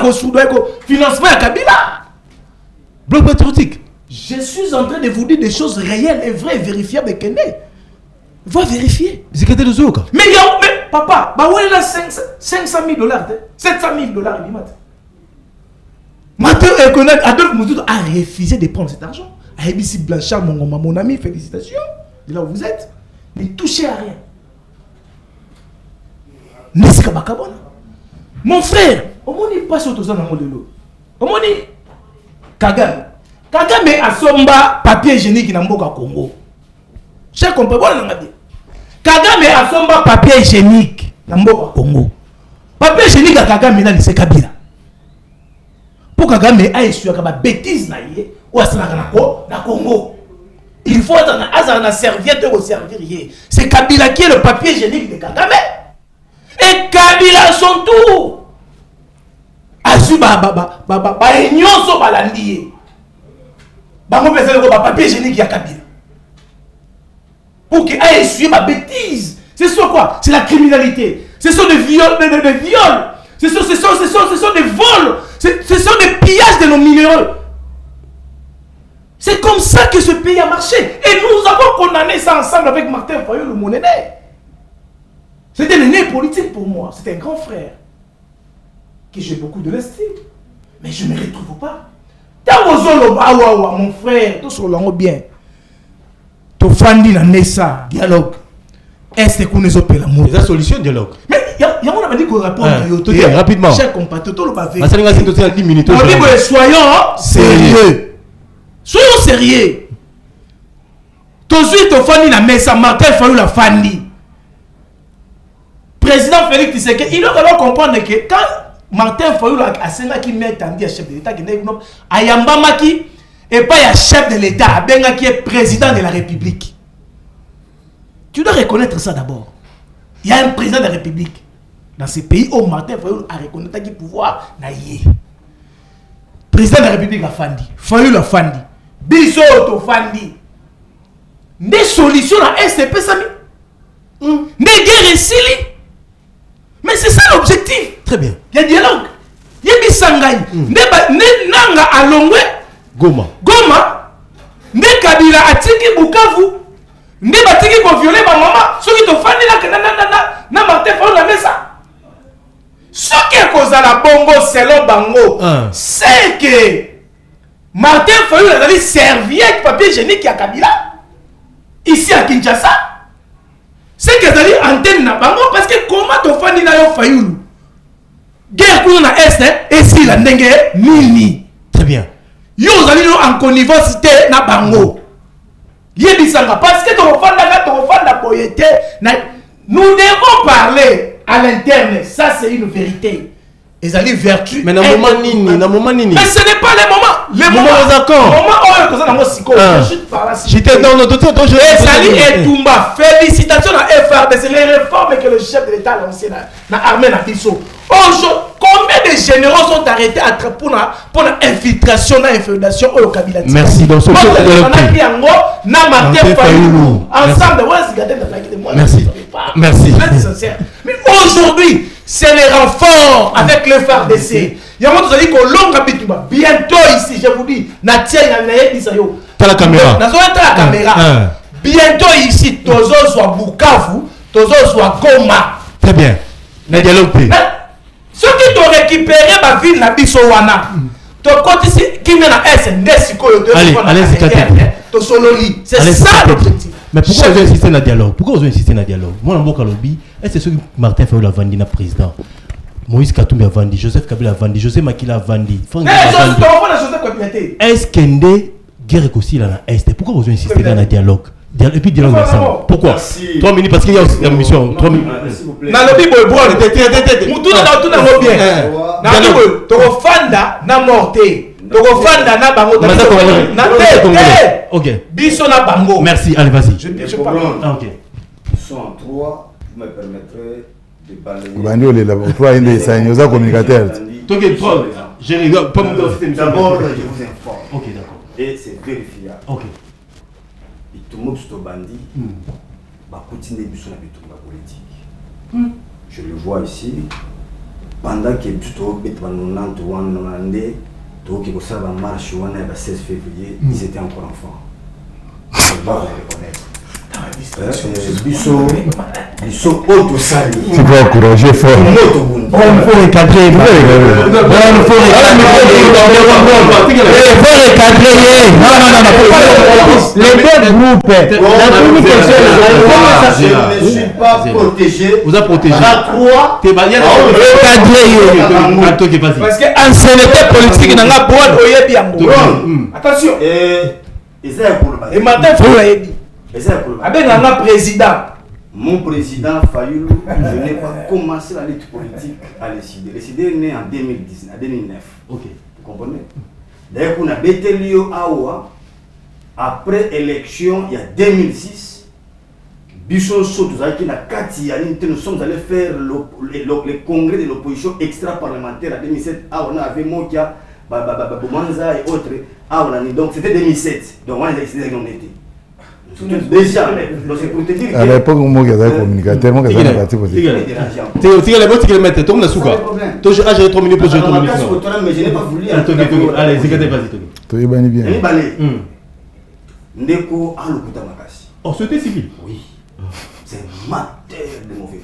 financement de Kabila. Bloc patriotique. Je suis en train de vous dire des choses réelles et vraies et vérifiables. Va vérifier. Mais papa, il a 500 000 $, 700 000 $. Maintenant, Adolphe Mozito a refusé de prendre cet argent. ABC Blanchard, mon ami, félicitations. De là où vous êtes. Ne touchez à rien. Nesika Bakabona. Mon frère, au moins il passe au tour dans le modèle. Au moins Kagame a somba papier hygiénique dans Mboka Congo. Cher compagnon, Kagame a somba papier hygiénique dans Mboka Congo. Papier hygiénique à Kagame dans le Kabila. Pour Kagame a essuyé la bêtise naïe ou à na Congo. Il faut être un serviette au servir. C'est Kabila qui est le papier hygiénique de Kagame. Et Kabila son tour. Asu nyonso balandi. Bango pesa le papier hygiénique ya Kabila. pour qu'il ait essuyé ma bêtise. C'est ça quoi? C'est la criminalité. Ce sont des viols, des viols. Ce sont des vols. Ce sont des pillages de nos minéraux. C'est comme ça que ce pays a marché. Et nous avons condamné ça ensemble avec Martin Fayulu, mon aîné. C'était un aîné politique pour moi. C'était un grand frère. Que j'ai beaucoup de l'estime. Mais je ne me retrouve pas. Mon frère, tout ce que bien. Tu fandi na nessa dialogue. Est-ce que nous avons l'amour? La solution dialogue. Mais il y a un dit qu'on répond rapidement. Cher compatriote, tout le pavé. Soyons sérieux. Soyons sérieux. Toujours tu fandi na messa Martin Fayulu la fandi. Président Félix Tshisekedi, il doit comprendre que quand Martin Fayulu a senga qui met en chef de l'État qui n'est pas ayambamaki et pas un chef de l'État, benga qui est président de la République. Tu dois reconnaître ça d'abord. Il y a un président de la République dans ces pays où Martin Fayulu a reconnu qu'il pouvoir naïe. Président de la République a fandi, Fayulu a fandi, Biso to fandi. Des solutions à SCP Sami. Des guerres ici. Mais c'est ça l'objectif. Très bien. Il y a dialogue. Il y a Bissangaï. Nanga Alongwe. Goma. Ne Kabila Atiki Bukavu. Ne Batiki pour violer ma maman. Ceux qui te font na Martin Fayulu la mesa. Ce qui est cause à la bongo selon bango. C'est que Martin Fayulu a dit serviette papier hygiénique à Kabila. Ici à Kinshasa. C'est que ça dit antenne na bango parce que comment tu fais na yo Fayulu guerre pour na est et si la ndenge nini. Très bien. Yo allez en connivence na bango yebisanga parce que tu fanda boyete nous devons parler à l'interne, ça c'est une vérité. Ils allaient vertu. Mais na moment nini. Mais ce n'est pas le moment. Le moment d'accord. Le moment où on a j'étais dans notre temps. Sali et Toumba, félicitations à FRDC, les réformes que le chef de l'État a lancées dans l'armée nationale. Combien de généraux sont arrêtés pour l'infiltration, l'infiltration au Kabila? Merci. Dans ce Merci. Mais aujourd'hui, c'est les renforts avec le FARDC. Il y a un moment où bientôt ici, je vous dis, la caméra. Bientôt ici, Tozo soit Bukavu, Tozo soit Goma. Très bien. Na dialogue. Ceux qui t'ont récupéré ma ville, la Bissowana, tu comptes ici, qui vient à SND, c'est ça l'objectif. Mais pourquoi vous insistez dans le dialogue? Pourquoi vous insistez dans le dialogue? Moi, dans mon lobby, est-ce que c'est ce que Martin Fayulu a vendu, le président? Moïse Katumbi a vendu, Joseph Kabila a vendu, José Makila a vendu. Est-ce qu'il y a une guerre aussi dans l'Est? Pourquoi vous insistez dans le dialogue? Et puis dialogue ensemble. Pourquoi? 3 minutes parce qu'il y a aussi la mission. 3 minutes. Dans le Bible, merci, allez, vas-y. Je parle. Ok. Ils sont en 3, vous me permettrez de balayer. D'abord, je vous informe. Ok, d'accord. Et c'est vérifiable. Ok. Tout le monde est bandit. Politique. Je le vois ici. Pendant que tout le monde est qui a marche le 16 février, ils étaient encore enfants. Je dois le reconnaître. Ils sont auto-salis. Tu dois encourager fort. Il faut recadrer. Il faut recadrer. Non. Les deux groupes. Je ne suis pas protégé. Vous avez protégé. À 3. Parce qu'ancienneté politique n'a pas de attention. Et maintenant, il faut l'aider. Avec un président. Mon président Fayulu, je n'ai pas commencé la lutte politique à l'ECD. L'ECD est né en 2009. Ok. Vous comprenez? D'ailleurs, on a Bételio Awa, après élection, il y a 2006, nous sommes allés faire le congrès de l'opposition extra-parlementaire en 2007. On avait Mokia, Bomanza et autres. Donc c'était 2007. Donc on a décidé qu'on était. Déjà, donc c'est pour te dire à l'époque moi qui était communicateur moi qui était parti politique tu les mettre kilomètres tu me la souka toi j'ai 3 minutes pour jouer 3 minutes mais je n'ai pas voulu allez zikate vas-y tu es bien bien ni balé ndeko alokuta makasi oh c'était civil oui c'est mater de mauvais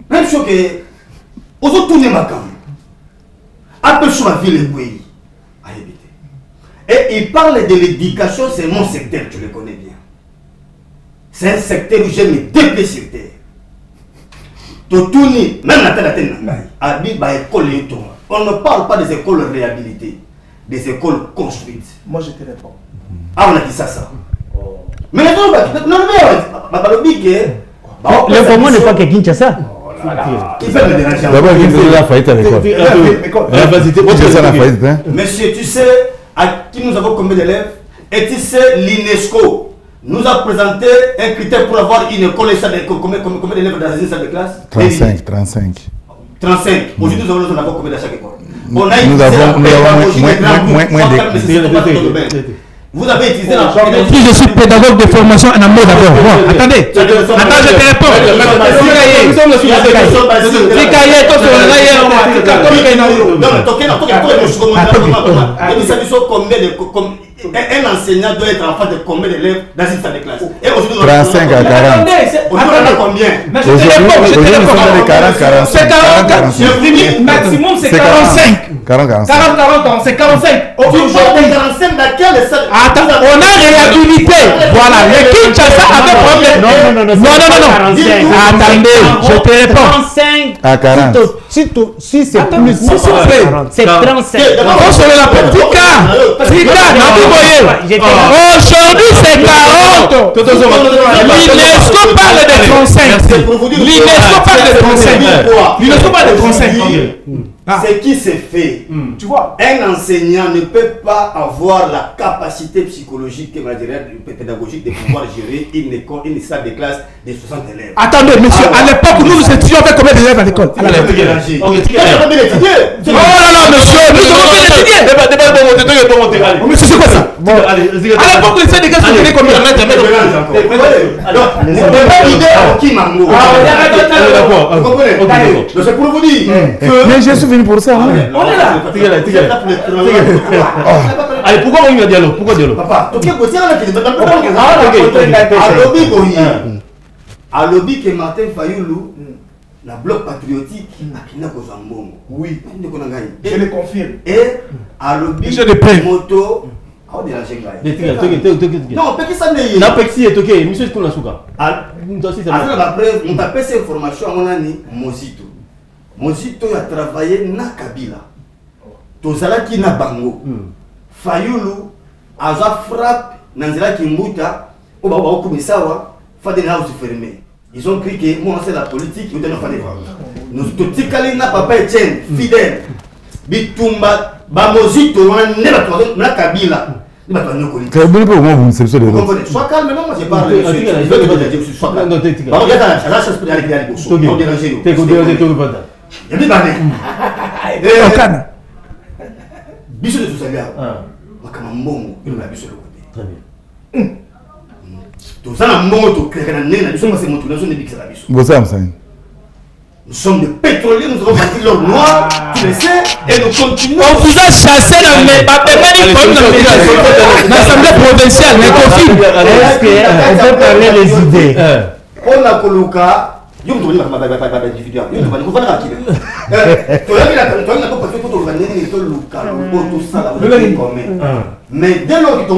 même chose que aux tourner ma cam appelle sur la ville et pays à éviter et il parle de l'éducation c'est mon secteur tu le connais bien c'est un secteur où j'aime me déplacer Totouni, même la tête on ne parle pas des écoles réhabilitées, des écoles construites. Moi je te réponds. Ah, on a dit ça. Mais non, l'information n'est pas que Kinshasa. Qui fait me déranger? d'abord il faut la faillite à l'école Monsieur, tu sais à qui nous avons combien d'élèves? Et tu sais l'UNESCO nous a présenté un critère pour avoir une école et combien d'élèves dans une salle de classe? 35 Aujourd'hui nous avons combien dans chaque école? Nous avons moins vous avez utilisé la Si je suis pédagogue de formation en amour d'abord. Attendez, je te réponds. Un enseignant doit être en face de combien d'élèves dans une salle de classe? 35 à 40 combien? C'est 40. Maximum c'est 45. 40 c'est 45. Aujourd'hui, 45 dans quelle salle? Attends, on a réhabilité. Voilà, le Kinshasa avait problème. Non. Attendez, je te réponds. 35 à 40 si c'est plus, c'est 35. On se la petite cas. Aujourd'hui c'est 40. L'UNESCO parle de 35. L'UNESCO parle de 35. Ce qui se fait, tu vois, un enseignant ne peut pas avoir la capacité psychologique et pédagogique de pouvoir gérer une école, une salle de classe de 60 élèves. Attendez, monsieur, à l'époque où nous étudions avec combien d'élèves à l'école? Oh là là, monsieur, nous avons fait étudier. Monsieur, c'est quoi ça? À l'époque où les salle de classe étaient combien? C'est pour vous dire que... mais je suis venu pour ça on est là. Allez, pourquoi on y a dialogue? Pourquoi dialogue? Papa, à lobby que Martin Fayoulou, la bloc patriotique, oui, je le confirme. Et à lobby moto. Non, parce que ça n'est pas. Monsieur, on a souka. Après, on a fait cette information à mon ami Mozito. Mozito a travaillé na Kabila. Tozala ki na Bango. Fayoulou a frappé Nanzela Kimbuta. Au baba au Kumisawa. Fadel House fermé. Ils ont cru que moi c'est la politique. Nous totikali na papa Etienne fidèle. Bitumba ba Mozito na Kabila. Sois calme, non, moi j'ai parlé. Nous sommes des pétroliers, nous avons bâti l'or noir, tu le sais, et nous continuons. On vous a chassé dans l'Assemblée provinciale, mais est-ce qu'on peut parler des idées? On a coloca. Mais dès lors que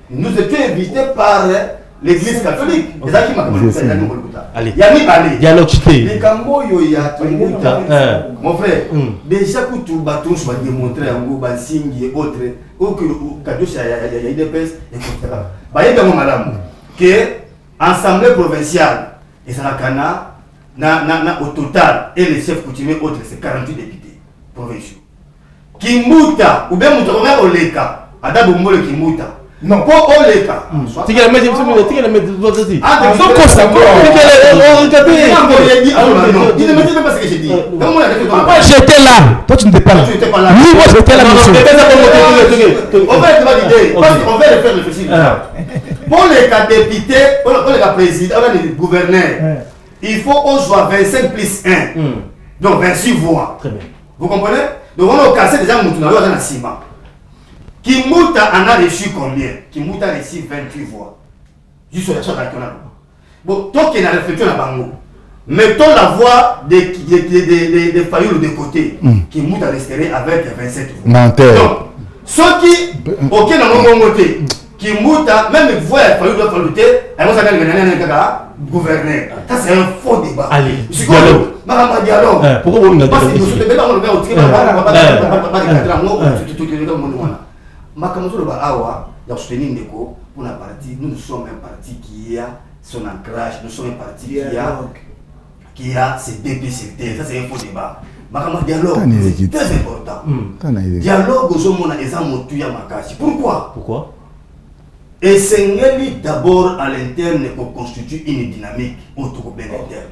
nous étions invités par l'église catholique. Mon frère, déjà que tout bâton soit démontré en gros, Bansing et autres, ou que Kadosh a des pèses, etc. Madame, que l'Assemblée provinciale, et Sarakana, au total, et les chefs coutumiers autres, c'est 48 députés provinciaux. Kimbuta, ou bien Moutourma Oleka, Adaboumbo le Kimbuta. Non, pour les cas. Tu la mets, tu la mets, vas-y. Ah, donc ça il ne me dit même pas ce que j'ai dit. J'étais là. Toi, tu n'étais pas là. Tu n'étais pas là. Oui, moi, j'étais là, monsieur. On va demander l'idée. Parce qu'on va le faire réfléchir. Pour les cas députés, pour les cas présidents, les gouverneurs, il faut qu'on soit 25 plus 1. Donc 26 voix. Très bien. Vous comprenez? Donc on a cassé déjà Moutouna dans la ciment. Kimouta en a reçu combien? Kimouta a reçu 28 voix. Juste sur la chose nationale. Bon, tant qu'il y a la réflexion à Bango, mettons la voix des Fayoul de côté. Kimouta resterait avec 27 voix. Menteur. Donc, ceux qui, ok, dans mon côté, Kimouta, même les voix de Fayoul doivent faire lutter, elles vont s'appeler le gouverneur. Ça, c'est un faux débat. Allez, dialogue. Dialogue. Pourquoi vous ne parce que nous sommes nous sommes un parti qui a son ancrage, nous sommes un parti qui a ses DPCT. Ça, c'est un faux débat. Dialogue, c'est très important. Dialogue aux hommes, on a des hommes qui ont pourquoi? Pourquoi? Et c'est d'abord à l'interne pour constituer une dynamique autour interne.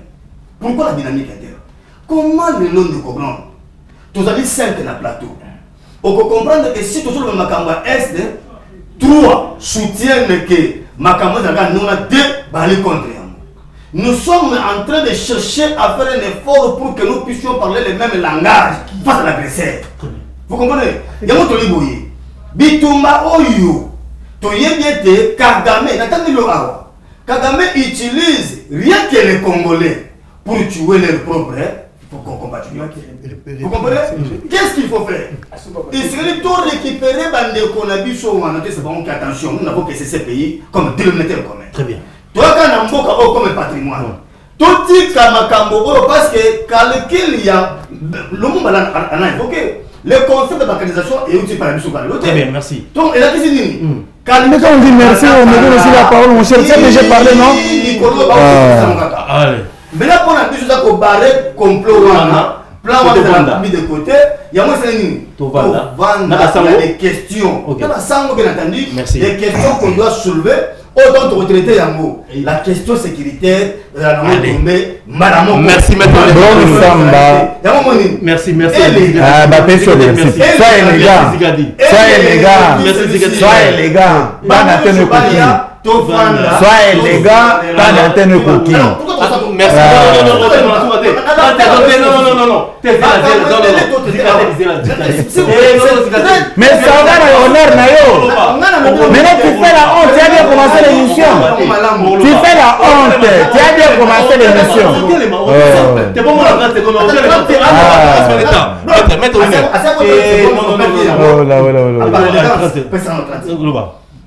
Pourquoi la dynamique interne? Comment le nom de comprendre? Tous les 5 dans le plateau. On peut comprendre que si toujours le Makamba Est, 3 soutiennent que Makamba nous a 2 balles contre nous. Nous sommes en train de chercher à faire un effort pour que nous puissions parler le même langage face à l'agresseur. Vous comprenez? Il y a un autre liboye. Bitumba Oyo. Kagame utilise rien que les Congolais pour tuer leurs propres compatriotes. Vous comprenez? Qu'est-ce qu'il faut faire? Il serait tout récupérer Bandeko Nabiso ou en c'est bon qu'attention, nous n'avons que ces pays comme dénominateur commun. Très bien. Toi, quand on a comme patrimoine, tout dit Kamakambo parce que calcul il y a le monde a évoqué. Le concept de balkanisation est utile par la mission par l'autre. Très bien, merci. Donc, elle a dit mais quand on dit merci, on me donne aussi la parole, mon cher. C'est déjà parlé, non? Allez. Mais là, pour la mission, ça qu'on barre complot, plan mis de côté, il y a moins de il y a des questions. Il y a bien entendu, des questions qu'on doit soulever. Autant de retraités Yango. La question sécuritaire, la Madame. Merci, maître. Merci, merci. Ah, bah, merci. Soyez élégant. Soyez élégant. Pas d'antenne coquille. Soyez élégant. Pas d'antenne coquille. Merci. Non. Mais ça va l'honneur, Nayo. Maintenant, tu fais la honte, tu as bien commencé l'émission. Tu fais la honte, tu as bien commencé l'émission. T'es bon, mon adresse, t'es comme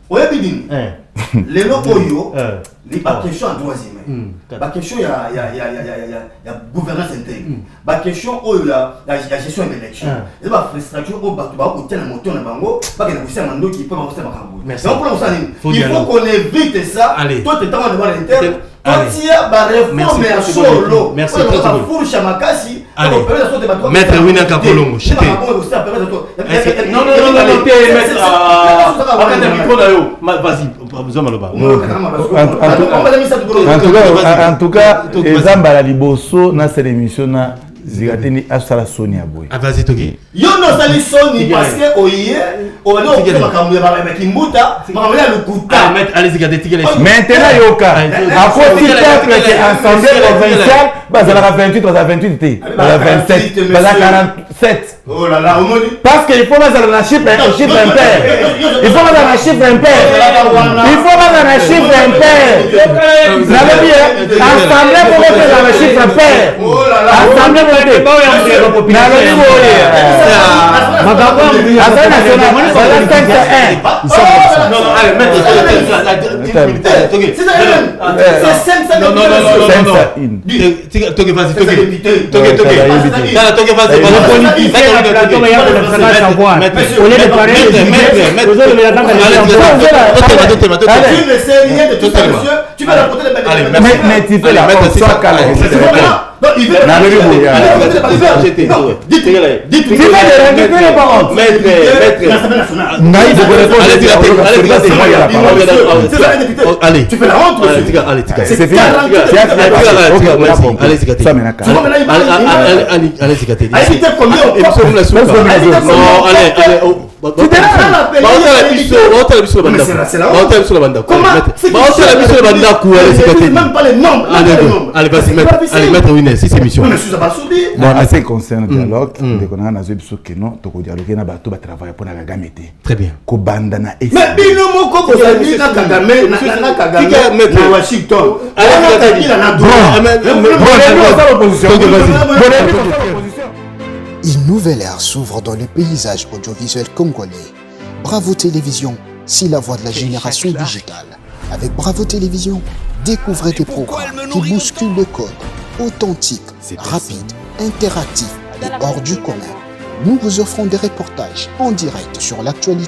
on les locaux, les questions en troisième. La question, il y a gouvernance interne. La question, il y a gestion de l'élection. Il y a frustration, il y a un moteur, il faut qu'on évite ça. Toi, tu es dans le interne. Merci. Maître Wina Kakolongo. Non. En tout cas, Ezamba la liboso na cette émission na Zigateni Asala Sonia Boy. Vas-y Togi. Yo no sali Sony parce que oye, on va dire makambo ba ba kimbuta, makambo ya lukuta. Allez Zigateni tigele. Maintenant yoka. À cause du peuple qui est assemblée provinciale, bazala 28, bazala 28 bazala 27, bazala 47. Oh là là, parce qu'il faut mettre un chiffre impair. Il faut mettre un chiffre impair. Il faut mettre un chiffre impair. Vous avez dit, assemblée pour mettre un chiffre impair. Assemblée pour mettre tu vas la porter de mais tu fais la Non, il veut. Na beli boya. Ngai de Allez, tu fais la honte aussi. Allez, c'est fini. Allez, vas-y, mettre une émission. Bon, en ce qui concerne le dialogue, dès qu'on a un azote que non, tu peux dialoguer na bateau ba travailler pour na Kagame. Très bien. Ko banda na Mais bino moko ko zabi na Kagame na Washington. Une nouvelle ère s'ouvre dans le paysage audiovisuel congolais. Bravo Télévision, c'est la voix de la génération digitale. Avec Bravo Télévision, découvrez des programmes qui bousculent le code, authentiques, rapides, interactifs et hors du commun. Nous vous offrons des reportages en direct sur l'actualité